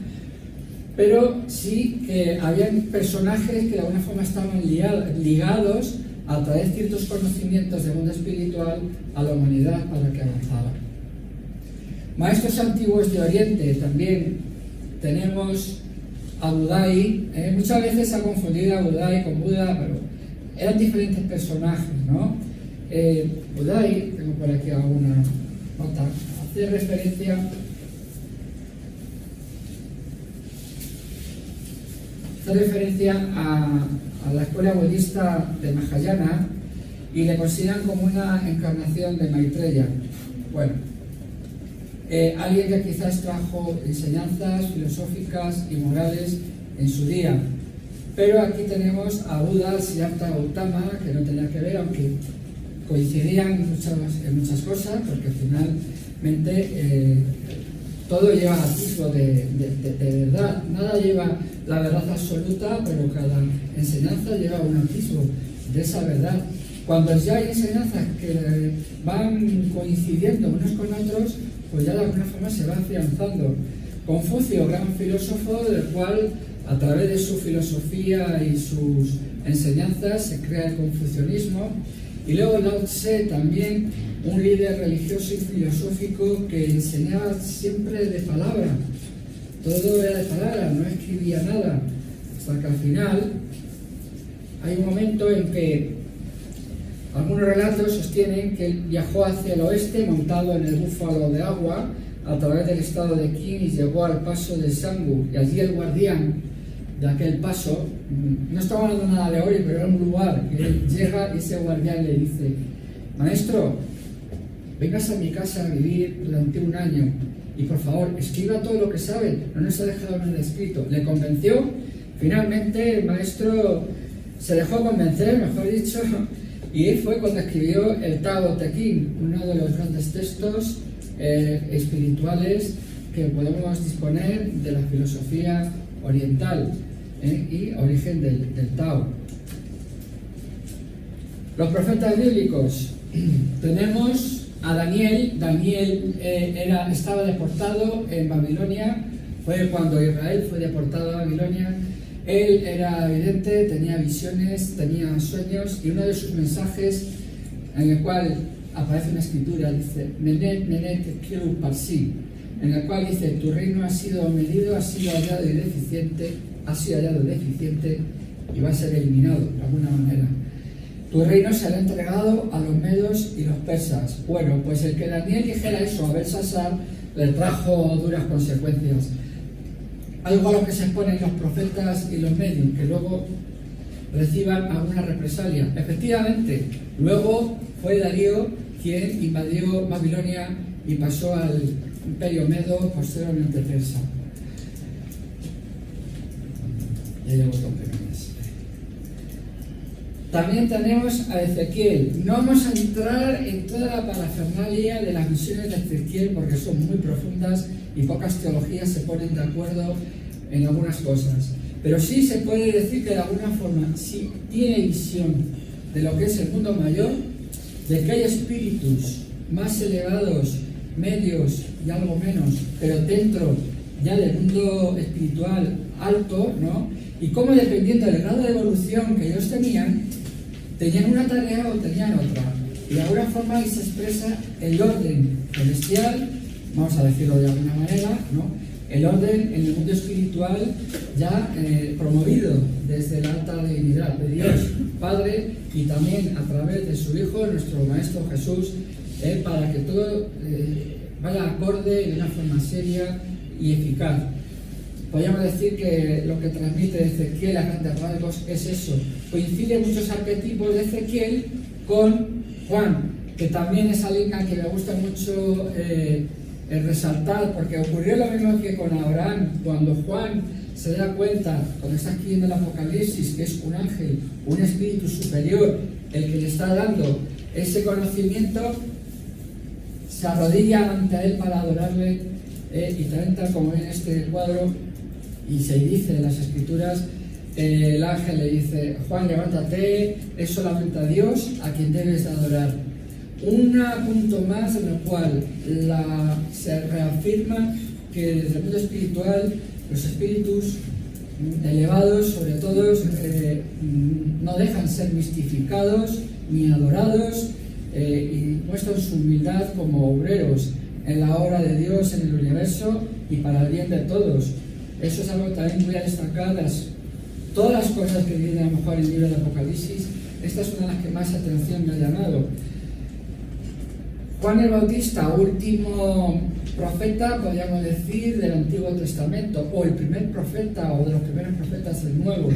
Pero sí que habían personajes que de alguna forma estaban ligados a través de ciertos conocimientos del mundo espiritual a la humanidad para que avanzara. Maestros antiguos de Oriente también tenemos a Budai. Muchas veces se ha confundido a Budai con Buda, pero eran diferentes personajes, ¿no? Budai, tengo por aquí alguna nota, hace referencia a la escuela budista de Mahayana y le consideran como una encarnación de Maitreya. Bueno, alguien que quizás trajo enseñanzas filosóficas y morales en su día. Pero aquí tenemos a Buda, Siddhartha Gautama, que no tenía que ver, aunque coincidían en muchas cosas, porque finalmente todo lleva atisbo de verdad. Nada lleva la verdad absoluta, pero cada enseñanza lleva un atisbo de esa verdad. Cuando ya hay enseñanzas que van coincidiendo unos con otros, pues ya de alguna forma se va afianzando. Confucio, gran filósofo, del cual a través de su filosofía y sus enseñanzas se crea el confucianismo. Y luego Lao Tse, también un líder religioso y filosófico que enseñaba siempre de palabra. Todo era de palabra, no escribía nada. Hasta que al final hay un momento en que algunos relatos sostienen que él viajó hacia el oeste montado en el búfalo de agua a través del estado de Qin y llegó al paso de Sangu. Y allí el guardián de aquel paso, no estaba hablando nada de hoy, pero era un lugar que él llega y ese guardián le dice: maestro, vengas a mi casa a vivir durante un año y por favor escriba todo lo que sabe, no nos ha dejado nada escrito. Le convenció, finalmente el maestro se dejó convencer, mejor dicho, y fue cuando escribió el Tao Te Ching, uno de los grandes textos espirituales que podemos disponer de la filosofía oriental y origen del Tao. Los profetas bíblicos. Tenemos a Daniel. Daniel estaba deportado en Babilonia. Fue cuando Israel fue deportado a Babilonia. Él era evidente, tenía visiones, tenía sueños, y uno de sus mensajes, en el cual aparece una escritura, dice: Menet, Menet, Kiru Parsi, en el cual dice: tu reino ha sido medido, ha sido hallado deficiente y va a ser eliminado de alguna manera. Tu reino será entregado a los medos y los persas. Bueno, pues el que Daniel dijera eso a Belsasar le trajo duras consecuencias. Algo a lo que se exponen los profetas y los medios, que luego reciban alguna represalia. Efectivamente, luego fue Darío quien invadió Babilonia y pasó al imperio medo, posteriormente persa. Ya llevo 2 pequeñas. También tenemos a Ezequiel. No vamos a entrar en toda la parafernalia de las visiones de Ezequiel porque son muy profundas y pocas teologías se ponen de acuerdo en algunas cosas. Pero sí se puede decir que de alguna forma sí tiene visión de lo que es el mundo mayor, de que hay espíritus más elevados, medios y algo menos, pero dentro ya del mundo espiritual alto, ¿no? Y cómo dependiendo del grado de evolución que ellos tenían una tarea o tenían otra. Y de alguna forma ahí se expresa el orden celestial, vamos a decirlo de alguna manera, ¿no? El orden en el mundo espiritual ya promovido desde la alta divinidad de Dios Padre y también a través de su Hijo, nuestro Maestro Jesús, para que todo vaya acorde de una forma seria y eficaz. Podríamos decir que lo que transmite Ezequiel a grandes rasgos es eso. Coincide muchos arquetipos de Ezequiel con Juan, que también es alguien al que me gusta mucho resaltar, porque ocurrió lo mismo que con Abraham. Cuando Juan se da cuenta, cuando está escribiendo el Apocalipsis, que es un ángel, un espíritu superior, el que le está dando ese conocimiento, se arrodilla ante él para adorarle, y también tal como en este cuadro, y se dice en las Escrituras, el ángel le dice: Juan, levántate, es solamente a Dios a quien debes de adorar. Un punto más en el cual se reafirma que desde el mundo espiritual los espíritus elevados, sobre todo, no dejan ser mistificados ni adorados, y muestran su humildad como obreros en la obra de Dios en el universo y para el bien de todos. Eso es algo que también voy a destacar. Todas las cosas que vienen a lo mejor en el libro de Apocalipsis, esta es una de las que más atención me ha llamado. Juan el Bautista, último profeta, podríamos decir, del Antiguo Testamento, o el primer profeta, o de los primeros profetas del Nuevo.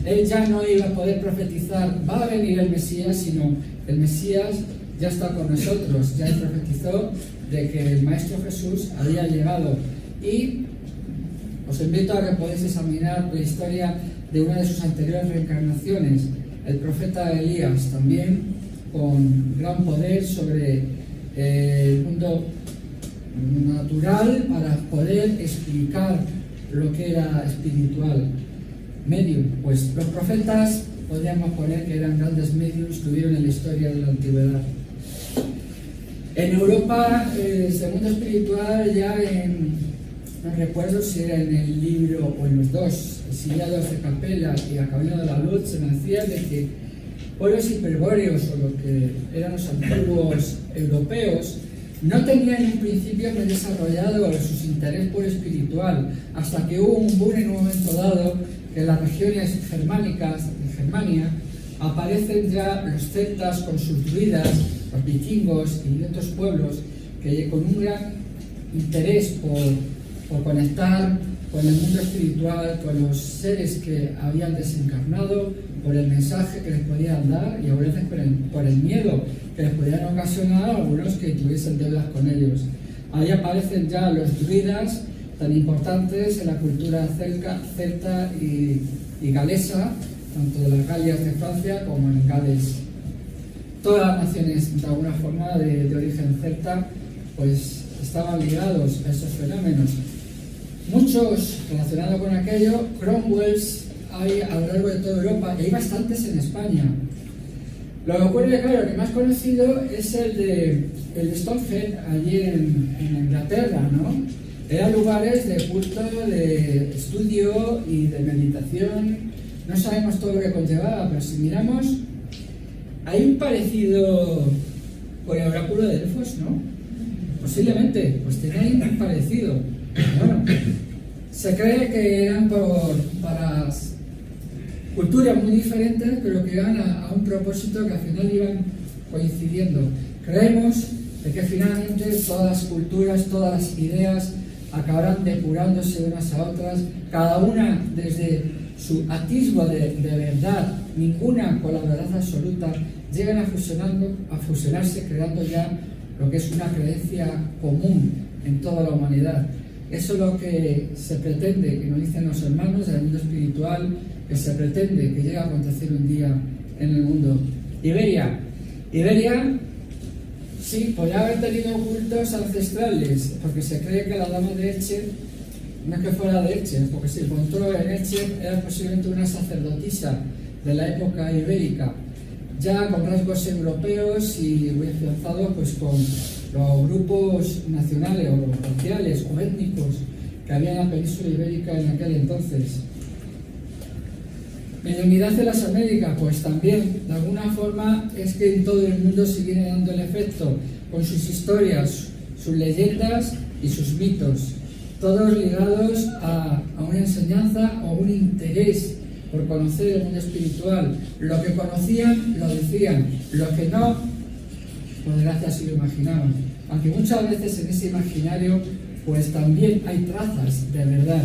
Él ya no iba a poder profetizar, va a venir el Mesías, sino el Mesías ya está con nosotros. Ya él profetizó de que el Maestro Jesús había llegado. Y os invito a que podáis examinar la historia de una de sus anteriores reencarnaciones, el profeta Elías, también con gran poder sobre el mundo natural para poder explicar lo que era espiritual. Medium, pues los profetas podríamos poner que eran grandes mediums que hubieron en la historia de la antigüedad. En Europa, desde el mundo espiritual, ya no recuerdo si era en el libro o en los dos, Exiliados de Capella y A Camino de la Luz, se me decía de que pueblos hiperbóreos, o lo que eran los antiguos europeos, no tenían en un principio muy desarrollado sus intereses por espiritual, hasta que hubo un boom en un momento dado, que en las regiones germánicas, de Germania, aparecen ya los celtas con sus druidas, los vikingos y otros pueblos, que con un gran interés por conectar con el mundo espiritual, con los seres que habían desencarnado, por el mensaje que les podían dar y a veces por el miedo que les podían ocasionar a algunos que tuviesen deudas con ellos. Ahí aparecen ya los druidas, tan importantes en la cultura celta y galesa, tanto de las Galias de Francia como en Gales. Todas las naciones, de alguna forma, de origen celta, pues estaban ligados a esos fenómenos. Muchos relacionados con aquello, Cromwells, hay a lo largo de toda Europa, y hay bastantes en España. Lo que ocurre, claro, el que más conocido es el de Stonehenge, allí en Inglaterra, ¿no? Eran lugares de culto, de estudio y de meditación. No sabemos todo lo que conllevaba, pero si miramos, hay un parecido con el oráculo de Delfos, ¿no? Posiblemente, pues tenía un parecido. Bueno, se cree que eran para culturas muy diferentes, pero que iban a un propósito que al final iban coincidiendo. Creemos de que finalmente todas las culturas, todas las ideas acabarán depurándose unas a otras, cada una desde su atisbo de verdad, ninguna con la verdad absoluta, llegan a fusionarse, creando ya lo que es una creencia común en toda la humanidad. Eso es lo que se pretende, que nos dicen los hermanos del mundo espiritual, que se pretende que llegue a acontecer un día en el mundo. Iberia, sí, podría haber tenido cultos ancestrales, porque se cree que la dama de Elche no es que fuera de Elche, porque se encontró en Elche, era posiblemente una sacerdotisa de la época ibérica, ya con rasgos europeos y muy afianzados pues, con los grupos nacionales o raciales o étnicos que había en la península ibérica en aquel entonces. Mediunidad de las Américas, pues también, de alguna forma, es que en todo el mundo se viene dando el efecto, con sus historias, sus leyendas y sus mitos, todos ligados a una enseñanza o un interés por conocer el mundo espiritual. Lo que conocían, lo decían, lo que no, por desgracia, sí lo imaginaban. Aunque muchas veces en ese imaginario, pues también hay trazas de verdad.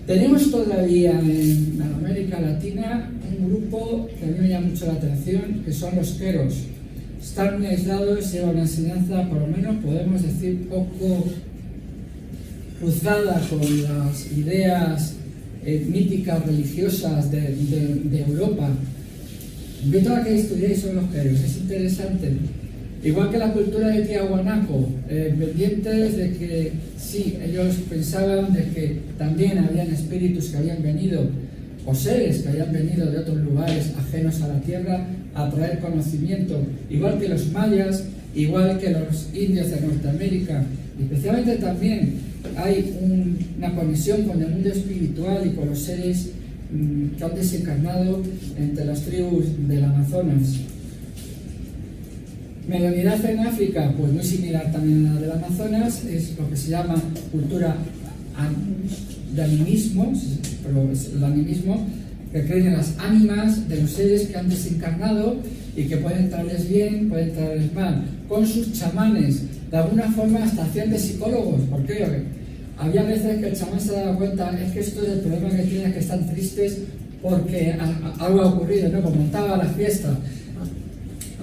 Tenemos todavía en América Latina un grupo que a mí me llama mucho la atención, que son los queros. Están muy aislados, llevan una enseñanza, por lo menos podemos decir, poco cruzada con las ideas míticas religiosas de Europa. Invito a que estudiéis sobre los queros, es interesante. Igual que la cultura de Tiahuanaco, pendientes de que sí, ellos pensaban de que también habían espíritus que habían venido, o seres que habían venido de otros lugares ajenos a la tierra a traer conocimiento, igual que los mayas, igual que los indios de Norteamérica. Especialmente también hay una conexión con el mundo espiritual y con los seres que han desencarnado entre las tribus del Amazonas. Mediunidad en África, pues muy similar también a la del Amazonas, es lo que se llama cultura de animismo, pero es el animismo que creen en las ánimas de los seres que han desencarnado y que pueden traerles bien, pueden traerles mal, con sus chamanes, de alguna forma hasta hacían de psicólogos. ¿Por qué? Había veces que el chamán se daba cuenta, es que esto es el problema que tienen, que están tristes porque algo ha ocurrido, ¿no? Como montaba la fiesta.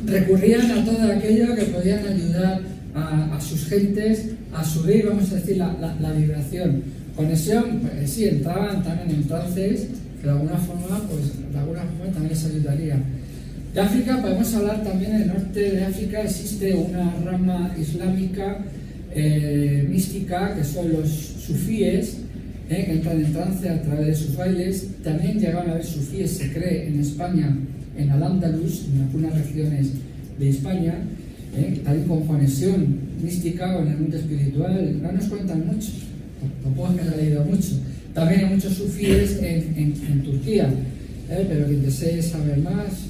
Recurrían a todo aquello que podían ayudar a sus gentes a subir, vamos a decir, la vibración. Conexión, pues, sí, entraban también en trances, que de alguna forma, también les ayudaría. De África podemos hablar también, en el norte de África existe una rama islámica mística, que son los sufíes, que entran en trance a través de sus bailes. También llegaron a haber sufíes, se cree, en España, en Al-Ándalus, en algunas regiones de España, también con conexión mística o en el mundo espiritual. No nos cuentan mucho, tampoco es que haya leído mucho. También hay muchos sufíes en Turquía, pero quien desee saber más,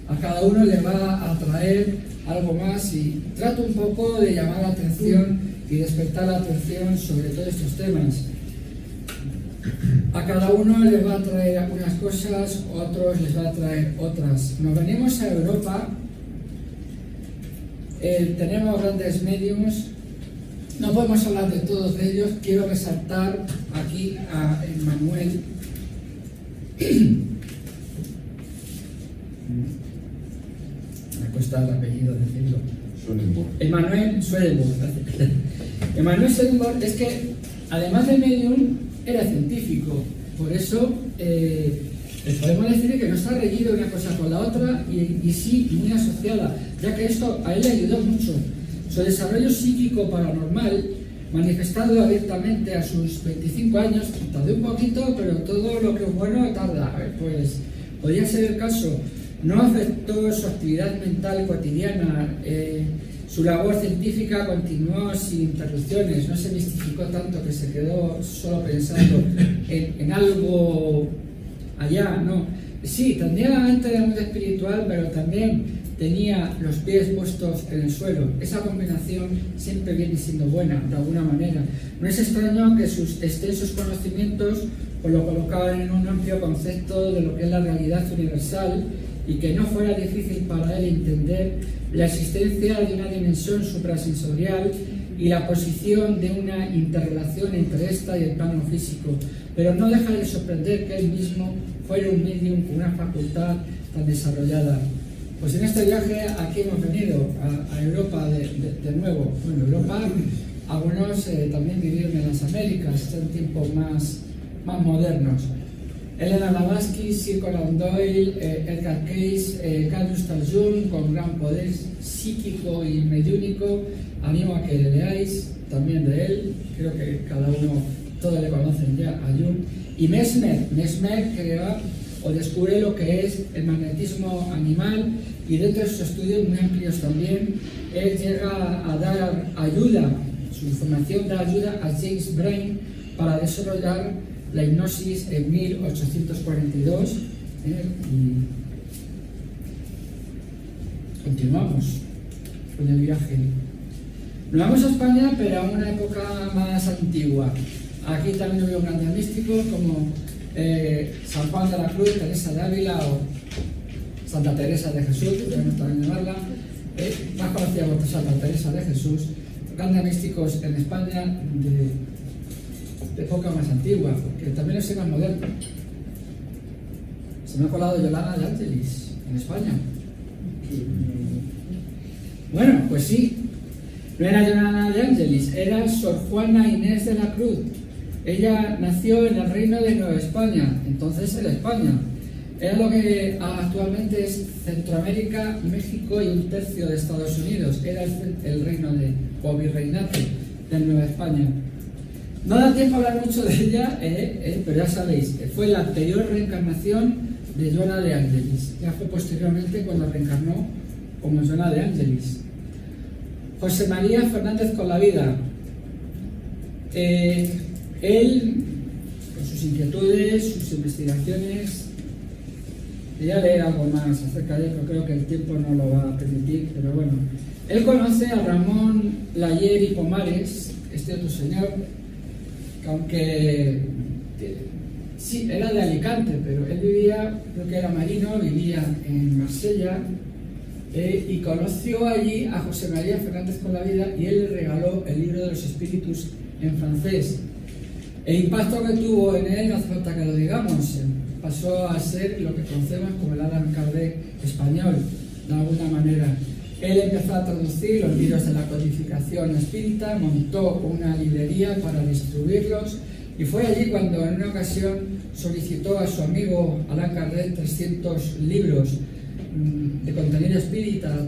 a cada uno le va a atraer algo más, y trato un poco de llamar la atención y despertar la atención sobre todos estos temas. A cada uno les va a traer algunas cosas, otros les va a traer otras. Nos venimos a Europa, tenemos grandes mediums, no podemos hablar de todos de ellos. Quiero resaltar aquí a Emmanuel. Me cuesta el apellido decirlo. Emmanuel Swedenborg. Emmanuel Swedenborg es que, además de medium, era científico. Por eso podemos decir que no está reñido una cosa con la otra, y sí muy asociada, ya que esto a él le ayudó mucho. Su desarrollo psíquico paranormal, manifestado abiertamente a sus 25 años, tardó un poquito, pero todo lo que es bueno tarda. Pues podría ser el caso. No afectó su actividad mental cotidiana. Su labor científica continuó sin interrupciones, no se mistificó tanto que se quedó solo pensando en algo allá, no. Sí, tenía la mente del mundo espiritual, pero también tenía los pies puestos en el suelo. Esa combinación siempre viene siendo buena, de alguna manera. No es extraño que sus extensos conocimientos pues, lo colocaban en un amplio concepto de lo que es la realidad universal, y que no fuera difícil para él entender la existencia de una dimensión suprasensorial y la posición de una interrelación entre esta y el plano físico. Pero no deja de sorprender que él mismo fuera un medium con una facultad tan desarrollada. Pues en este viaje aquí hemos venido a Europa de nuevo. Bueno, Europa, algunos también vivieron en las Américas, en tiempos más modernos. Elena Blavatsky, Sir Conan Doyle, Edgar Cayce, Carl Gustav Jung, con gran poder psíquico y mediúnico. Animo a que le leáis también de él, creo que cada uno, todos le conocen ya a Jung. Y Mesmer creó o descubre lo que es el magnetismo animal, y dentro de sus estudios muy amplios también, él llega a dar ayuda, su información da ayuda a James Brain para desarrollar la hipnosis en 1842. Y continuamos con el viaje. Nos vamos a España, pero a una época más antigua. Aquí también hubo grandes místicos como San Juan de la Cruz, Teresa de Ávila o Santa Teresa de Jesús, podemos también llamarla, más conocida como Santa Teresa de Jesús, grandes místicos en España de época más antigua, que también es más moderno. Se me ha colado Yolanda de Ángelis en España. Bueno, pues sí, no era Yolanda de Ángelis, era Sor Juana Inés de la Cruz. Ella nació en el reino de Nueva España, entonces era España. Era lo que actualmente es Centroamérica, México y un tercio de Estados Unidos. Era el reino o virreinato de Nueva España. No da tiempo a hablar mucho de ella, pero ya sabéis, fue la anterior reencarnación de Joana de Ángelis. Ya fue posteriormente cuando reencarnó como Joana de Ángelis. José María Fernández Colavida. Él, con sus inquietudes, sus investigaciones, voy a leer algo más acerca de él, pero creo que el tiempo no lo va a permitir, pero bueno. Él conoce a Ramón Layer y Pomares, este otro señor, que aunque sí, era de Alicante, pero él vivía, creo que era marino, vivía en Marsella, y conoció allí a José María Fernández Colavida y él le regaló el libro de los espíritus en francés. El impacto que tuvo en él, no hace falta que lo digamos, pasó a ser lo que conocemos como el Allan Kardec español, de alguna manera. Él empezó a traducir los libros de la codificación espírita, montó una librería para distribuirlos, y fue allí cuando en una ocasión solicitó a su amigo Allan Kardec 300 libros de contenido espírita,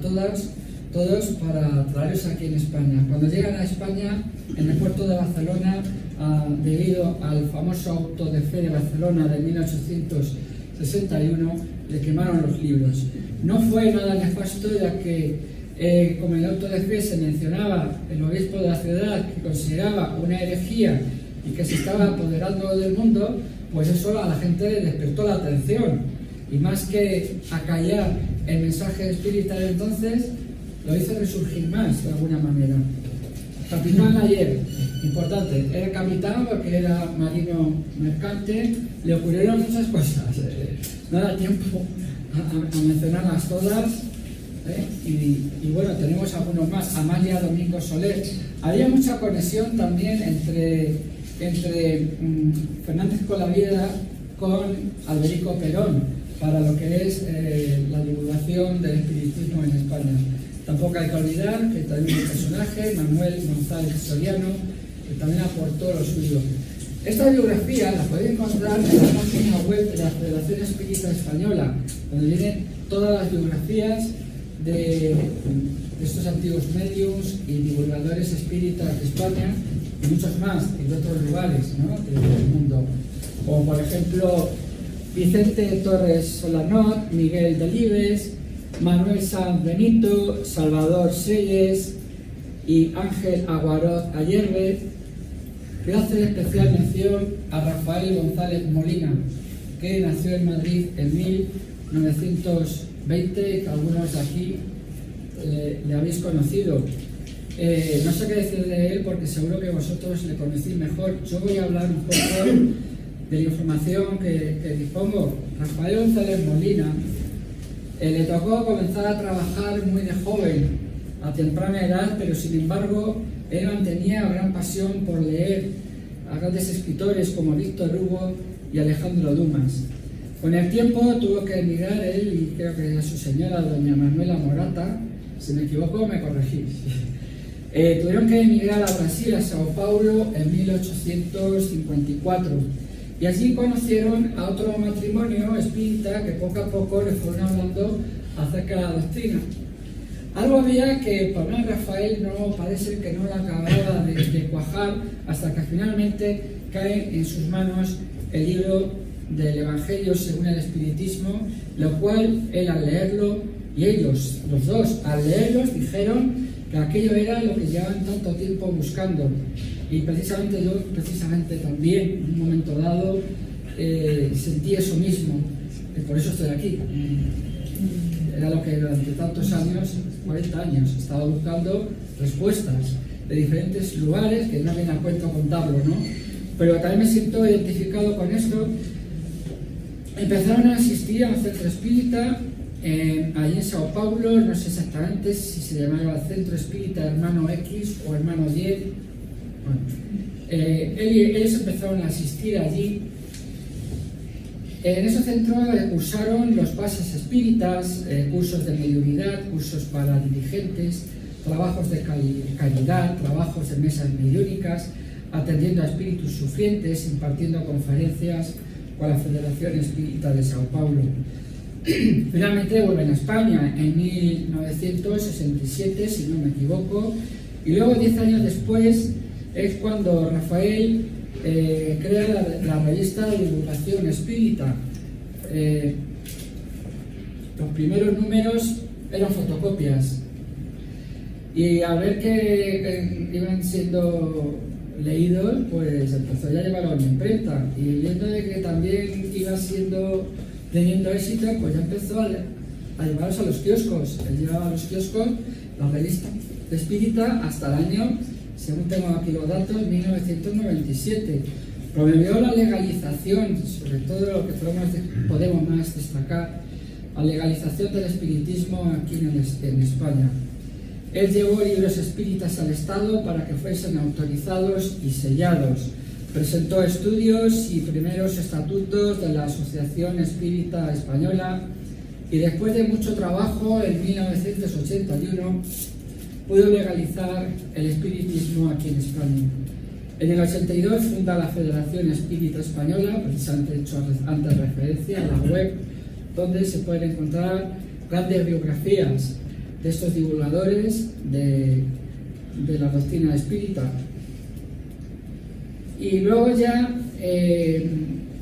todos para traerlos aquí en España. Cuando llegan a España, en el puerto de Barcelona, debido al famoso auto de fe de Barcelona de 1861, le quemaron los libros. No fue nada nefasto, ya que como en el auto de fe se mencionaba el obispo de la ciudad que consideraba una herejía y que se estaba apoderando del mundo, pues eso a la gente le despertó la atención, y más que acallar el mensaje espírita de entonces, lo hizo resurgir más de alguna manera. Capitán Layer, importante, era capitán porque era marino mercante, le ocurrieron muchas cosas, no da tiempo a mencionarlas todas, y bueno, tenemos algunos más. Amalia Domingo Soler. Había mucha conexión también entre Fernández Colavida con Alberico Perón para lo que es la divulgación del espiritismo en España. Tampoco hay que olvidar que también un personaje, Manuel González Soriano, que también aportó lo suyo. Esta biografía la podéis encontrar en la página web de la Federación Espírita Española, donde vienen todas las biografías de estos antiguos medios y divulgadores espíritas de España y muchos más, y de otros lugares, ¿no?, del mundo. Como por ejemplo Vicente Torres Solanot, Miguel Delibes, Manuel Sanz Benito, Salvador Selles y Ángel Aguarot Ayerbe. Quiero hacer especial mención a Rafael González Molina, que nació en Madrid en 1920, que algunos de aquí le habéis conocido. No sé qué decir de él porque seguro que vosotros le conocéis mejor. Yo voy a hablar un poco de la información que dispongo. Rafael González Molina le tocó comenzar a trabajar muy de joven, a temprana edad, pero sin embargo él mantenía gran pasión por leer a grandes escritores como Víctor Hugo y Alejandro Dumas. Con el tiempo tuvo que emigrar él y creo que a su señora, doña Manuela Morata, si me equivoco me corregís. Tuvieron que emigrar a Brasil, a Sao Paulo, en 1854. Y allí conocieron a otro matrimonio espírita que poco a poco le fueron hablando acerca de la doctrina. Algo había que para Rafael no parece que no le acababa de cuajar, hasta que finalmente cae en sus manos el libro del Evangelio según el Espiritismo, lo cual él al leerlo, y ellos, los dos, al leerlos dijeron que aquello era lo que llevaban tanto tiempo buscando. Y precisamente yo, también, en un momento dado, sentí eso mismo, y por eso estoy aquí. Era lo que durante tantos años, 40 años, he estado buscando respuestas de diferentes lugares, que no viene a cuento contarlo, ¿no? Pero también me siento identificado con esto. Empezaron a asistir a un centro espírita allí en Sao Paulo, no sé exactamente si se llamaba Centro Espírita Hermano X o Hermano 10. Bueno, ellos empezaron a asistir allí. En ese centro cursaron los pases espíritas, cursos de mediunidad, cursos para dirigentes, trabajos de caridad, trabajos de mesas mediúnicas, atendiendo a espíritus sufrientes, impartiendo conferencias con la Federación Espírita de Sao Paulo. Finalmente vuelven a España en 1967, si no me equivoco, y luego 10 años después es cuando Rafael crea la revista de divulgación espírita. Los primeros números eran fotocopias, y a ver que iban siendo leídos, pues empezó ya a llevarlo a la imprenta, y viendo de que también iba teniendo éxito, pues ya empezó a llevarlos a los kioscos. Él llevaba a los kioscos la revista espírita hasta el año, según tengo aquí los datos, 1997. Promovió la legalización, sobre todo lo que podemos más destacar, la legalización del espiritismo aquí en España. Él llevó libros espíritas al Estado para que fuesen autorizados y sellados. Presentó estudios y primeros estatutos de la Asociación Espírita Española, y después de mucho trabajo, en 1981, pudo legalizar el espiritismo aquí en España. En el 82 funda la Federación Espírita Española, precisamente he hecho antes referencia a la web, donde se pueden encontrar grandes biografías de estos divulgadores de la doctrina espírita. Y luego ya,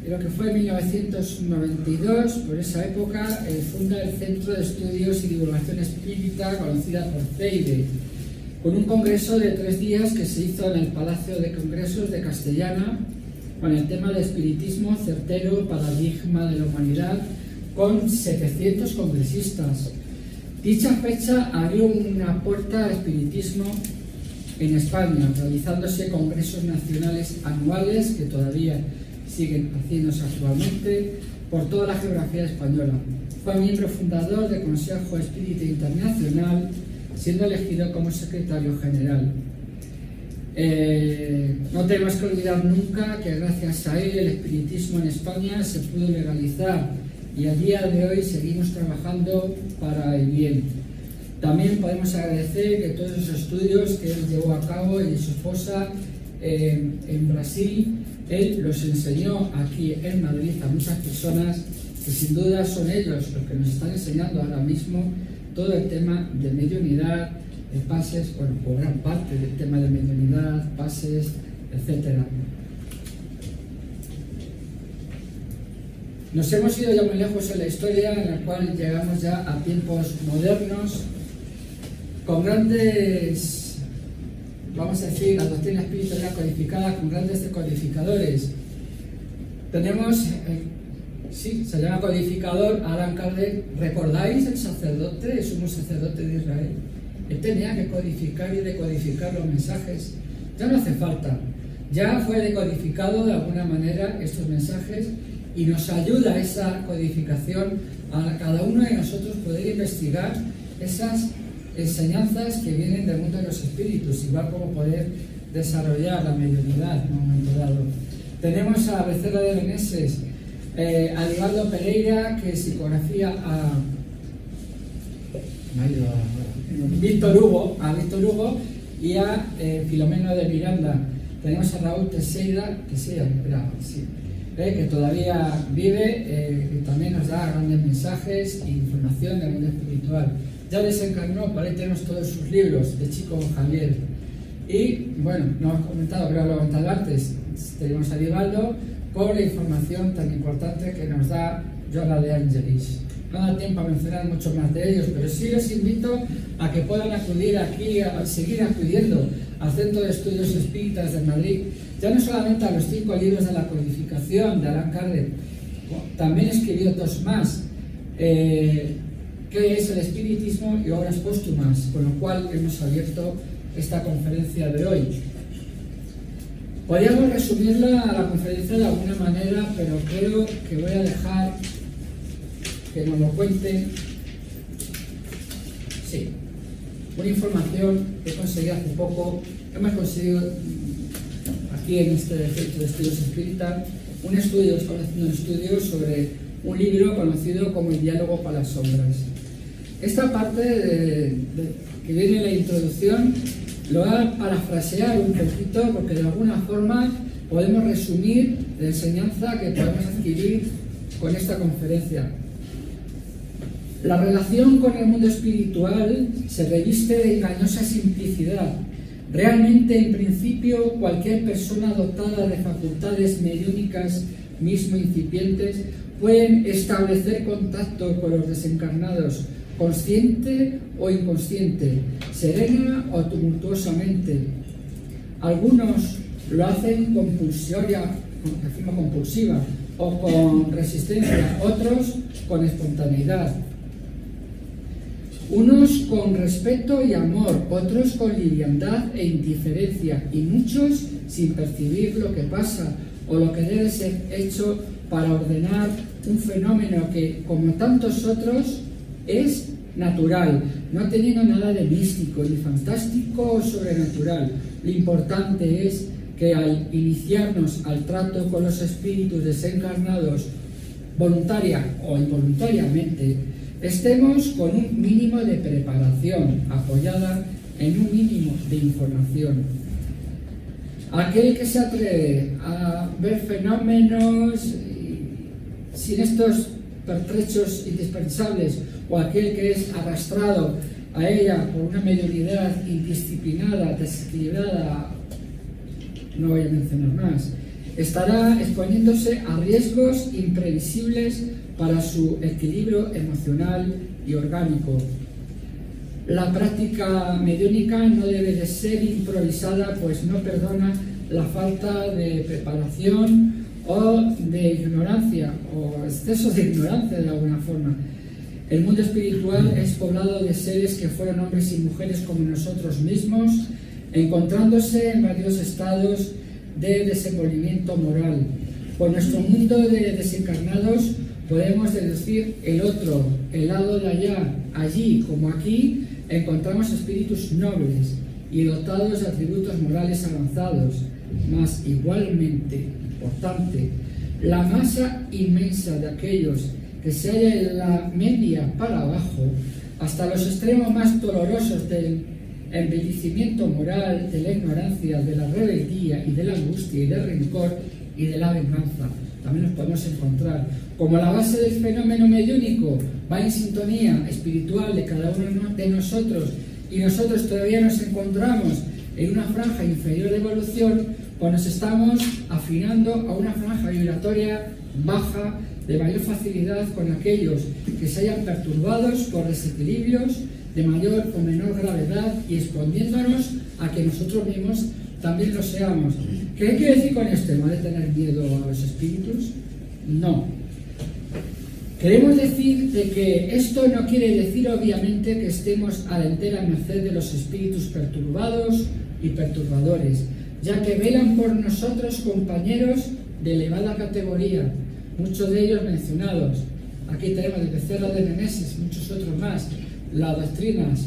lo que fue en 1992, por esa época, funda el Centro de Estudios y Divulgación Espírita, conocida por CEIDE, con un congreso de 3 días que se hizo en el Palacio de Congresos de Castellana, con el tema de espiritismo certero, paradigma de la humanidad, con 700 congresistas. Dicha fecha abrió una puerta al espiritismo en España, realizándose congresos nacionales anuales que todavía siguen haciéndose actualmente por toda la geografía española. Fue miembro fundador del Consejo Espírita Internacional, siendo elegido como secretario general. No tenemos que olvidar nunca que gracias a él el espiritismo en España se pudo legalizar, y a día de hoy seguimos trabajando para el bien. También podemos agradecer que todos esos estudios que él llevó a cabo y su esposa en Brasil, él los enseñó aquí en Madrid a muchas personas, que sin duda son ellos los que nos están enseñando ahora mismo todo el tema de mediunidad, de pases, bueno, por gran parte del tema de mediunidad, pases, etcétera. Nos hemos ido ya muy lejos en la historia, en la cual llegamos ya a tiempos modernos, con grandes, vamos a decir, la doctrina espírita ya codificada con grandes decodificadores. Tenemos, sí, se llama codificador Allan Kardec. ¿Recordáis el sacerdote, el sumo sacerdote de Israel? Él tenía que codificar y decodificar los mensajes. Ya no hace falta. Ya fue decodificado de alguna manera estos mensajes, y nos ayuda esa codificación a cada uno de nosotros poder investigar esas enseñanzas que vienen del mundo de los espíritus, igual como poder desarrollar la mediunidad en un momento dado. Tenemos a Becerra de Meneses, a Libardo Pereira, que psicografía a Víctor Hugo, y a Filomeno de Miranda. Tenemos a Raúl Teixeira, que todavía vive, y también nos da grandes mensajes e información del mundo espiritual. Ya desencarnó, por ahí tenemos todos sus libros de Chico Javier. Y bueno, no hemos comentado, pero lo he comentado antes, tenemos a Divaldo por la información tan importante que nos da Giorgio De Angelis. No da tiempo a mencionar mucho más de ellos, pero sí les invito a que puedan acudir aquí, a seguir acudiendo al Centro de Estudios Espíritas de Madrid, ya no solamente a los 5 libros de la codificación de Allan Kardec, también escribió 2 más, que es el espiritismo y obras póstumas, con lo cual hemos abierto esta conferencia de hoy. Podríamos resumirla a la conferencia de alguna manera, pero creo que voy a dejar que nos lo cuente. Sí, una información que he conseguido hace poco. Hemos conseguido aquí en este Centro de Estudios Espíritas estamos haciendo un estudio sobre un libro conocido como El diálogo para las sombras. Esta parte que viene en la introducción lo voy a parafrasear un poquito porque de alguna forma podemos resumir la enseñanza que podemos adquirir con esta conferencia. La relación con el mundo espiritual se reviste de engañosa simplicidad. Realmente, en principio, cualquier persona dotada de facultades mediúnicas, mismo incipientes, pueden establecer contacto con los desencarnados, consciente o inconsciente, serena o tumultuosamente. Algunos lo hacen de forma compulsiva o con resistencia, otros con espontaneidad. Unos con respeto y amor, otros con liviandad e indiferencia, y muchos sin percibir lo que pasa o lo que debe ser hecho para ordenar un fenómeno que, como tantos otros, es natural, no teniendo nada de místico, ni fantástico o sobrenatural. Lo importante es que al iniciarnos al trato con los espíritus desencarnados, voluntaria o involuntariamente, estemos con un mínimo de preparación, apoyada en un mínimo de información. Aquel que se atreve a ver fenómenos sin estos pertrechos indispensables, o aquel que es arrastrado a ella por una mediunidad indisciplinada, desequilibrada, no voy a mencionar más, estará exponiéndose a riesgos imprevisibles para su equilibrio emocional y orgánico. La práctica mediúnica no debe de ser improvisada, pues no perdona la falta de preparación o de ignorancia, o exceso de ignorancia de alguna forma. El mundo espiritual es poblado de seres que fueron hombres y mujeres como nosotros mismos, encontrándose en varios estados de desenvolvimiento moral. Por nuestro mundo de desencarnados podemos deducir el otro, el lado de allá. Allí, como aquí, encontramos espíritus nobles y dotados de atributos morales avanzados, mas igualmente importante, la masa inmensa de aquellos que se hallan en la media para abajo, hasta los extremos más dolorosos del embellecimiento moral, de la ignorancia, de la rebeldía y de la angustia y del rencor y de la venganza. También nos podemos encontrar. Como la base del fenómeno mediúnico va en sintonía espiritual de cada uno de nosotros, y nosotros todavía nos encontramos en una franja inferior de evolución, pues nos estamos afinando a una franja vibratoria baja de mayor facilidad con aquellos que se hayan perturbados por desequilibrios de mayor o menor gravedad, y exponiéndonos a que nosotros mismos también lo seamos. ¿Qué quiere decir con esto? ¿No de tener miedo a los espíritus? No. Queremos decir de que esto no quiere decir obviamente que estemos a la entera merced de los espíritus perturbados y perturbadores, ya que velan por nosotros compañeros de elevada categoría, muchos de ellos mencionados. Aquí tenemos de Becerra de Meneses, muchos otros más, las doctrinas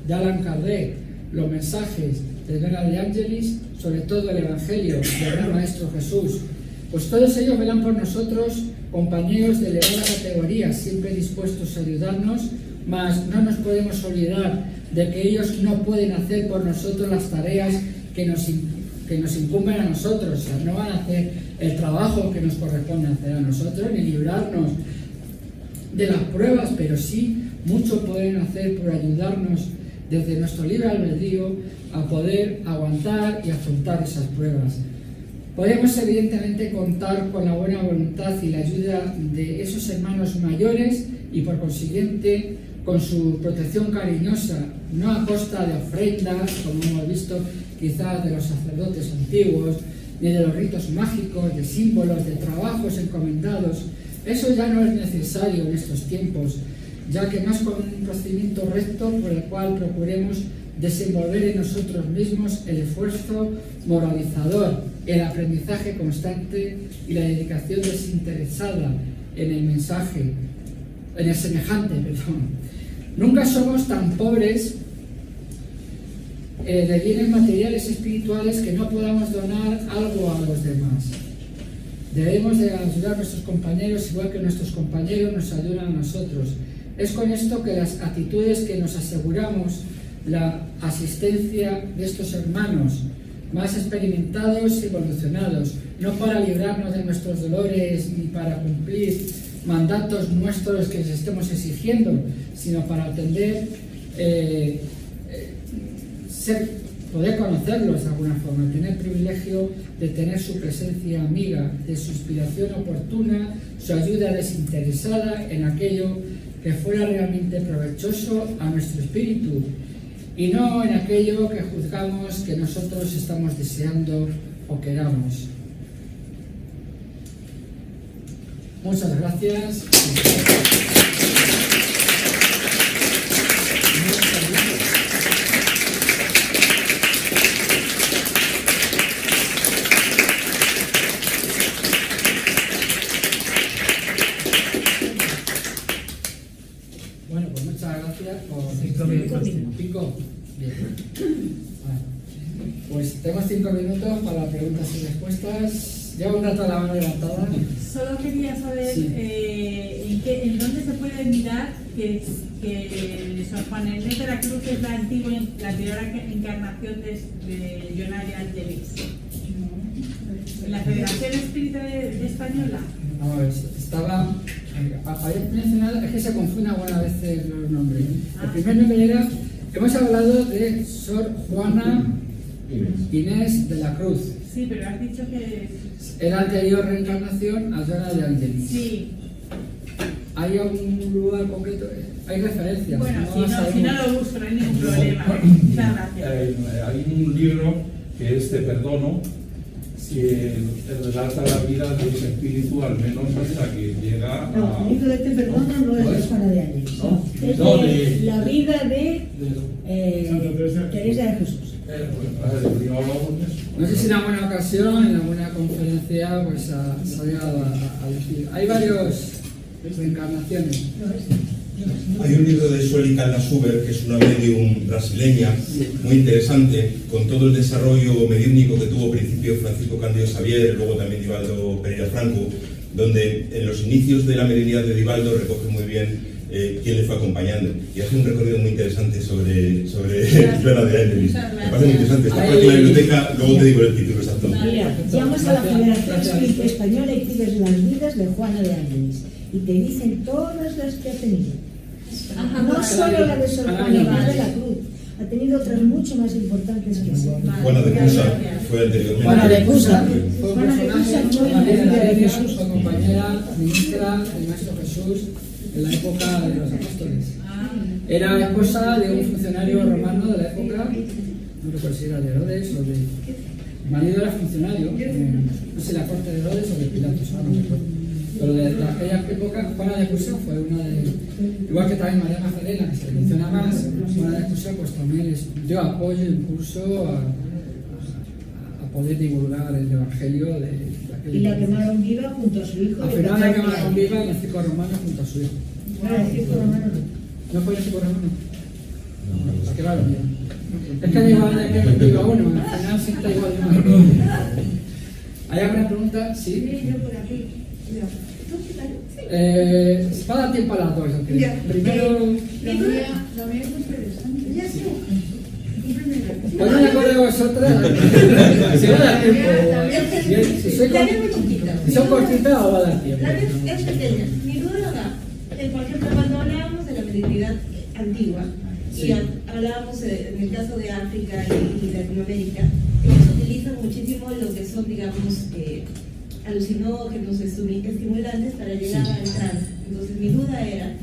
de Allan Kardec, los mensajes de Giorgio De Angelis, sobre todo el Evangelio del Gran Maestro Jesús. Pues todos ellos velan por nosotros, compañeros de elevada categoría, siempre dispuestos a ayudarnos, mas no nos podemos olvidar de que ellos no pueden hacer por nosotros las tareas que nos incumben a nosotros. O sea, no van a hacer el trabajo que nos corresponde hacer a nosotros, ni librarnos de las pruebas, pero sí mucho pueden hacer por ayudarnos desde nuestro libre albedrío a poder aguantar y afrontar esas pruebas. Podemos evidentemente contar con la buena voluntad y la ayuda de esos hermanos mayores y por consiguiente con su protección cariñosa, no a costa de ofrendas, como hemos visto quizás de los sacerdotes antiguos, ni de los ritos mágicos, de símbolos, de trabajos encomendados. Eso ya no es necesario en estos tiempos, ya que más con un procedimiento recto por el cual procuremos desenvolver en nosotros mismos el esfuerzo moralizador, el aprendizaje constante y la dedicación desinteresada en el mensaje, en el semejante, perdón. Nunca somos tan pobres de bienes materiales y espirituales que no podamos donar algo a los demás. Debemos de ayudar a nuestros compañeros igual que nuestros compañeros nos ayudan a nosotros. Es con esto que las actitudes que nos aseguramos la asistencia de estos hermanos más experimentados y evolucionados, no para librarnos de nuestros dolores ni para cumplir mandatos nuestros que les estemos exigiendo, sino para atender, poder conocerlos de alguna forma, tener el privilegio de tener su presencia amiga, de su inspiración oportuna, su ayuda desinteresada en aquello que fuera realmente provechoso a nuestro espíritu y no en aquello que juzgamos que nosotros estamos deseando o queramos. Muchas gracias. Bueno, pues muchas gracias por 5 minutos. 5. Bien. Pues tenemos 5 minutos para preguntas y respuestas. Llevo un rato la mano levantada. Solo quería saber sí. en dónde se puede mirar que San Juan Inés de la Cruz es la antigua, la anterior encarnación de Jonari Angelis. ¿En la Federación Espírita Española? A ver, estaba... Había mencionado, es que se confunden algunas veces los nombres. El primer nombre era... Hemos hablado de Sor Juana Inés de la Cruz. Sí, pero has dicho que... Era la anterior reencarnación a Jonari Angelis. Sí. ¿Hay algún lugar concreto? Hay referencias. Bueno, si no lo busco, no hay ningún problema. Muchas gracias. Hay un libro que es Te Perdono, que relata la vida de ese espíritu, al menos hasta que llega a... No, el libro de Te Perdono no es de Juana de Ángeles. No, Es de la vida de Teresa de Jesús. No sé si en alguna ocasión, en alguna conferencia, pues se ha llegado a decir. Hay varios reencarnaciones. Hay un libro de Sueli Caldas-Huber, que es una medium brasileña, muy interesante, con todo el desarrollo mediúnico que tuvo al principio Francisco Cándido Xavier, luego también Divaldo Pereira Franco, donde en los inicios de la mediunidad de Divaldo recoge muy bien quién le fue acompañando. Y hace un recorrido muy interesante sobre Juana de Ángelis. Me parece muy interesante. Está por aquí en la biblioteca, luego te digo el título exacto. Mira, llamas a la Federación Espírita Española y pides las vidas de Juana de Ángelis. Y te dicen todas las que ha tenido. No solo la de Sor Juana de la Cruz, ha tenido otras mucho más importantes que esa. Juana de Cusa fue anteriormente. Juana de Cusa. Juana de Cusa fue la compañera ministra del Maestro Jesús en la época de los apóstoles. Era esposa de un funcionario romano de la época, no recuerdo si era de Herodes o de... El marido era funcionario, no sé, la corte de Herodes o de Pilatos, ahora no recuerdo. Pero de aquella época, Juana de Cusa fue una de... Igual que también María Magdalena, que se le menciona más, Juana de Cusa pues también les dio apoyo e impulso a poder divulgar el Evangelio de aquella. Y la quemaron viva junto a su hijo. Al final la quemaron viva en el circo romano junto a su hijo. No, el circo romano ¿No fue el circo romano? No, la quemaron viva. Es que da igual de que viva uno, al final siempre da igual de uno. ¿Hay alguna pregunta? Sí. yo por aquí. Va a dar tiempo a las dos, yo creo. Primero... La mía es muy interesante. Pues no me acuerdo de vosotras. Si va a dar tiempo. Si son cortitas, o va a dar tiempo. La vez es pequeña. Mi duda va, por ejemplo, cuando hablábamos de la mediunidad antigua, Sí. y hablábamos en el caso de África y Latinoamérica, ellos utilizan muchísimo lo que son, digamos, alucinógenos, estimulantes para llegar al trance. Entonces mi duda era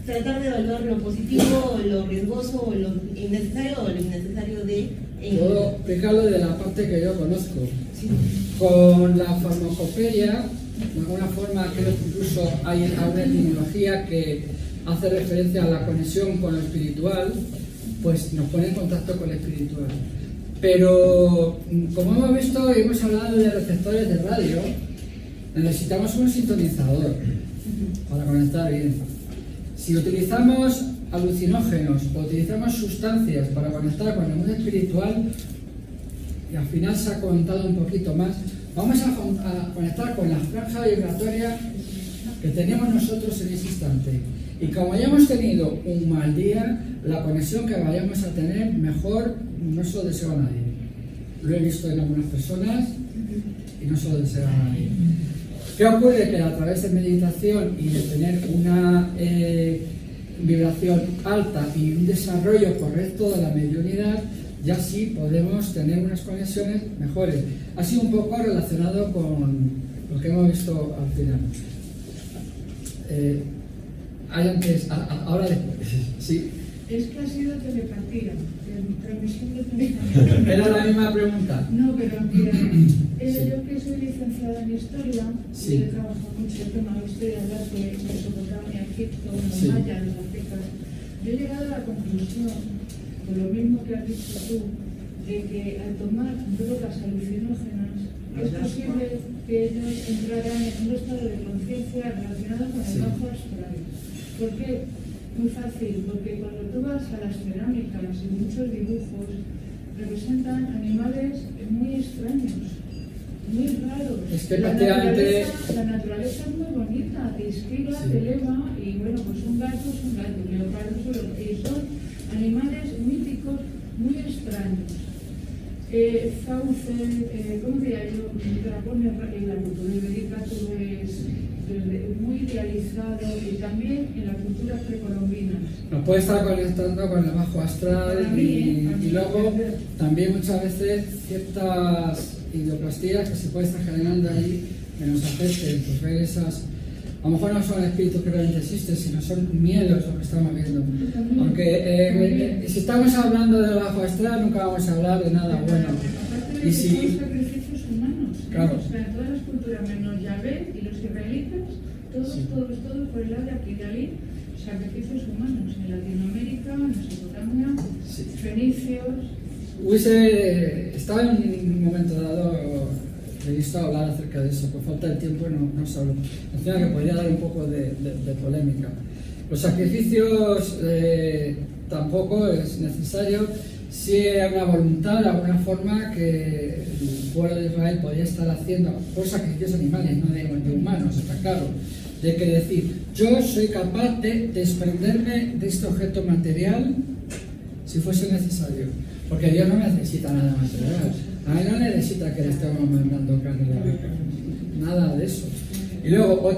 tratar de evaluar lo positivo, lo riesgoso, o lo innecesario de... Puedo explicarlo de la parte que yo conozco. Sí. Con la farmacopedia, de alguna forma creo que incluso hay alguna etimología que hace referencia a la conexión con lo espiritual, pues nos pone en contacto con lo espiritual. Pero como hemos visto y hemos hablado de receptores de radio, necesitamos un sintonizador para conectar bien. Si utilizamos alucinógenos o utilizamos sustancias para conectar con el mundo espiritual, y al final se ha comentado un poquito más, vamos a conectar con la franja vibratoria que tenemos nosotros en ese instante. Y como hayamos tenido un mal día, la conexión que vayamos a tener mejor no se lo deseo a nadie. Lo he visto en algunas personas y no se lo deseo a nadie. ¿Qué ocurre? Que a través de meditación y de tener una vibración alta y un desarrollo correcto de la mediunidad, ya sí podemos tener unas conexiones mejores. Ha sido un poco relacionado con lo que hemos visto al final. Hay antes, ahora después, sí. Es que ha sido telepatía, transmisión de pensamiento. Era la misma pregunta. No, pero mira, yo que soy licenciada en Historia, Sí. y he trabajado mucho el tema de Historia, hablas de Mesopotamia, Egipto, los Sí. mayas, los aztecas. Yo he llegado a la conclusión, por lo mismo que has dicho tú, de que al tomar drogas alucinógenas, es posible que ellos entraran en un estado de conciencia relacionado con el Sí. bajo astral. ¿Por qué? Muy fácil, porque cuando tú vas a las cerámicas y muchos dibujos representan animales muy extraños, muy raros. Es que la prácticamente... naturaleza es muy bonita, te inspira, Sí. te eleva, y bueno, pues un gato es un gato, leopardo es un leopardo, y son animales míticos muy extraños. Fauce, ¿cómo diría yo? Dragón en la cultura ibérica todo es muy idealizado, y también en las culturas precolombinas. Nos puede estar conectando con el bajo astral y luego también muchas veces ciertas idioplastías que se pueden estar generando ahí que nos afecten, pues ver esas... A lo mejor no son espíritus que realmente existen, sino son miedos lo que estamos viendo. Aunque si estamos hablando del bajo astral, nunca vamos a hablar de nada bueno. Aparte de Y que si... son sacrificios humanos, Claro. o sea, en todas las culturas menos Yahvé y los israelitas, todos por el lado de Aquidalí, sacrificios humanos. En Latinoamérica, en Mesopotamia, Sí. fenicios. Estaba en un momento dado previsto hablar acerca de eso, por falta de tiempo no se habló. Encima que podría dar un poco de polémica. Los sacrificios tampoco es necesario si hay una voluntad, de alguna forma, que el pueblo de Israel podría estar haciendo por sacrificios animales, no de humanos, está claro. De que decir, yo soy capaz de desprenderme de este objeto material si fuese necesario. Porque Dios no necesita nada material. A él no necesita que le estemos mandando carne de vaca. Nada de eso. Y luego,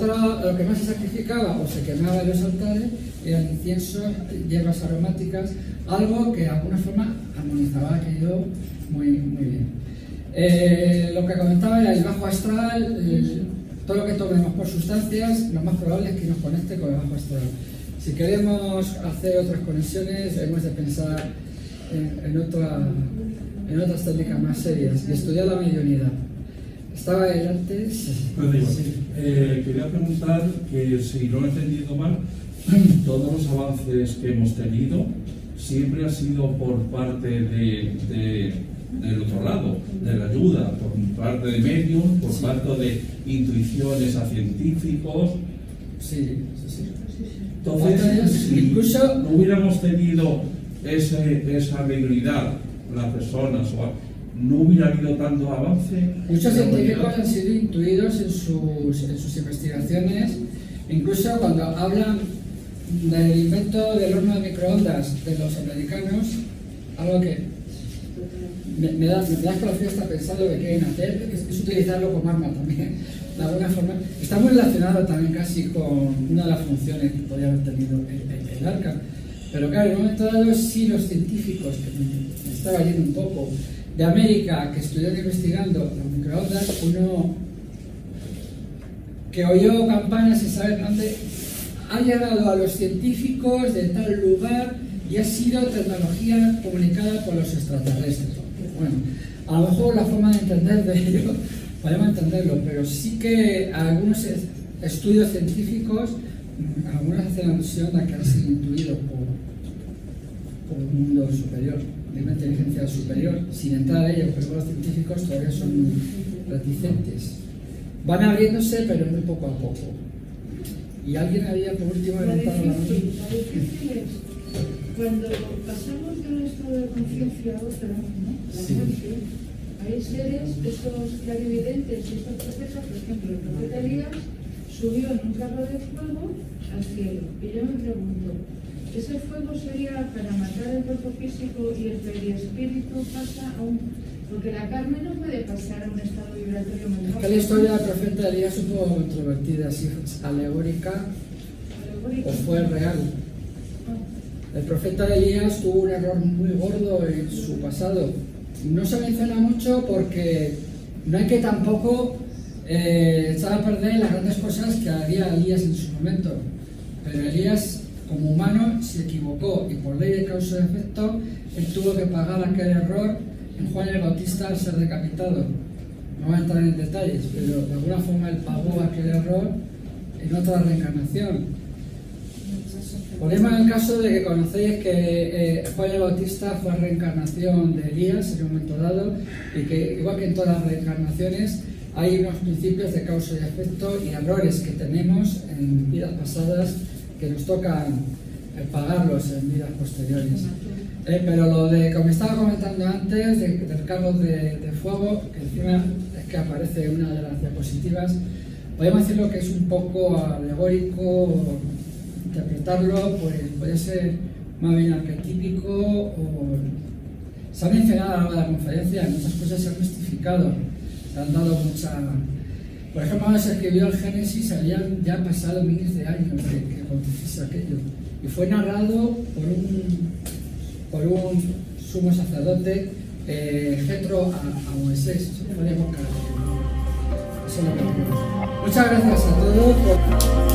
lo que más se sacrificaba o se quemaba en los altares eran inciensos, hierbas aromáticas, algo que de alguna forma armonizaba aquello muy bien. Lo que comentaba era el bajo astral, todo lo que tomemos por sustancias, lo más probable es que nos conecte con el bajo astral. Si queremos hacer otras conexiones, hemos de pensar en otras técnicas más serias y estudiar la mediunidad. Estaba él antes. Quería preguntar que si no he entendido mal, todos los avances que hemos tenido siempre ha sido por parte del otro lado, de la ayuda, por parte de medium, por parte de intuiciones a científicos. Sí. Entonces, si incluso no hubiéramos tenido esa mediunidad, las personas, no hubiera habido tanto avance. Muchos científicos han sido intuidos en sus investigaciones, incluso cuando hablan del invento del horno de microondas de los americanos, algo que me da escalofrío hasta pensar lo que quieren hacer, es utilizarlo como arma también, de alguna forma. Está muy relacionado también casi con una de las funciones que podría haber tenido el Arca. Pero claro, en un momento dado, sí, los científicos, que me estaba yendo un poco, de América, que estuvieron investigando las microondas, uno que oyó campanas y sabe dónde ha llegado a los científicos de tal lugar y ha sido tecnología comunicada por los extraterrestres. Bueno, a lo mejor la forma de entender de ello, podemos entenderlo, pero sí que algunos estudios científicos, algunos hacen alusión a que han sido intuidos por un mundo superior, de una inteligencia superior, sin entrar a ello, pero los científicos todavía son reticentes. Van abriéndose, pero muy poco a poco. Y alguien había por último levantado la mano. Lo difícil es cuando pasamos de un estado de conciencia a otro, ¿no? La Sí. muerte, hay seres, estos clarividentes y estos profetas, por ejemplo, el profeta Elías subió en un carro de fuego al cielo. Y yo me pregunto, ¿ese fuego sería para matar el cuerpo físico y el perispíritu pasa a un... Porque la carne no puede pasar a un estado vibratorio más bajo? Es que la historia del profeta Elías es un poco controvertida, si es alegórica o fue real. El profeta Elías tuvo un error muy gordo en su pasado. No se menciona mucho porque no hay que tampoco echar a perder las grandes cosas que haría Elías en su momento. Pero Elías, como humano, se equivocó y por ley de causa y efecto, él tuvo que pagar aquel error en Juan el Bautista al ser decapitado. No voy a entrar en detalles, pero de alguna forma él pagó aquel error en otra reencarnación. Ponemos el caso de que conocéis que Juan el Bautista fue reencarnación de Elías en un momento dado y que, igual que en todas las reencarnaciones, hay unos principios de causa y efecto y errores que tenemos en vidas pasadas que nos tocan pagarlos en vidas posteriores. Pero lo de, como estaba comentando antes, del carro de fuego, que encima es que aparece en una de las diapositivas, podemos decirlo que es un poco alegórico, interpretarlo, pues puede ser más bien arquetípico o... Se ha mencionado a lo largo de la conferencia, muchas cosas se han justificado, se han dado mucha... Por ejemplo, cuando se escribió el Génesis, habían ya pasado miles de años de que aconteciese aquello. Y fue narrado por un sumo sacerdote retro a Moisés. Eso fue de época. Eso es lo que tenemos. Muchas gracias a todos por...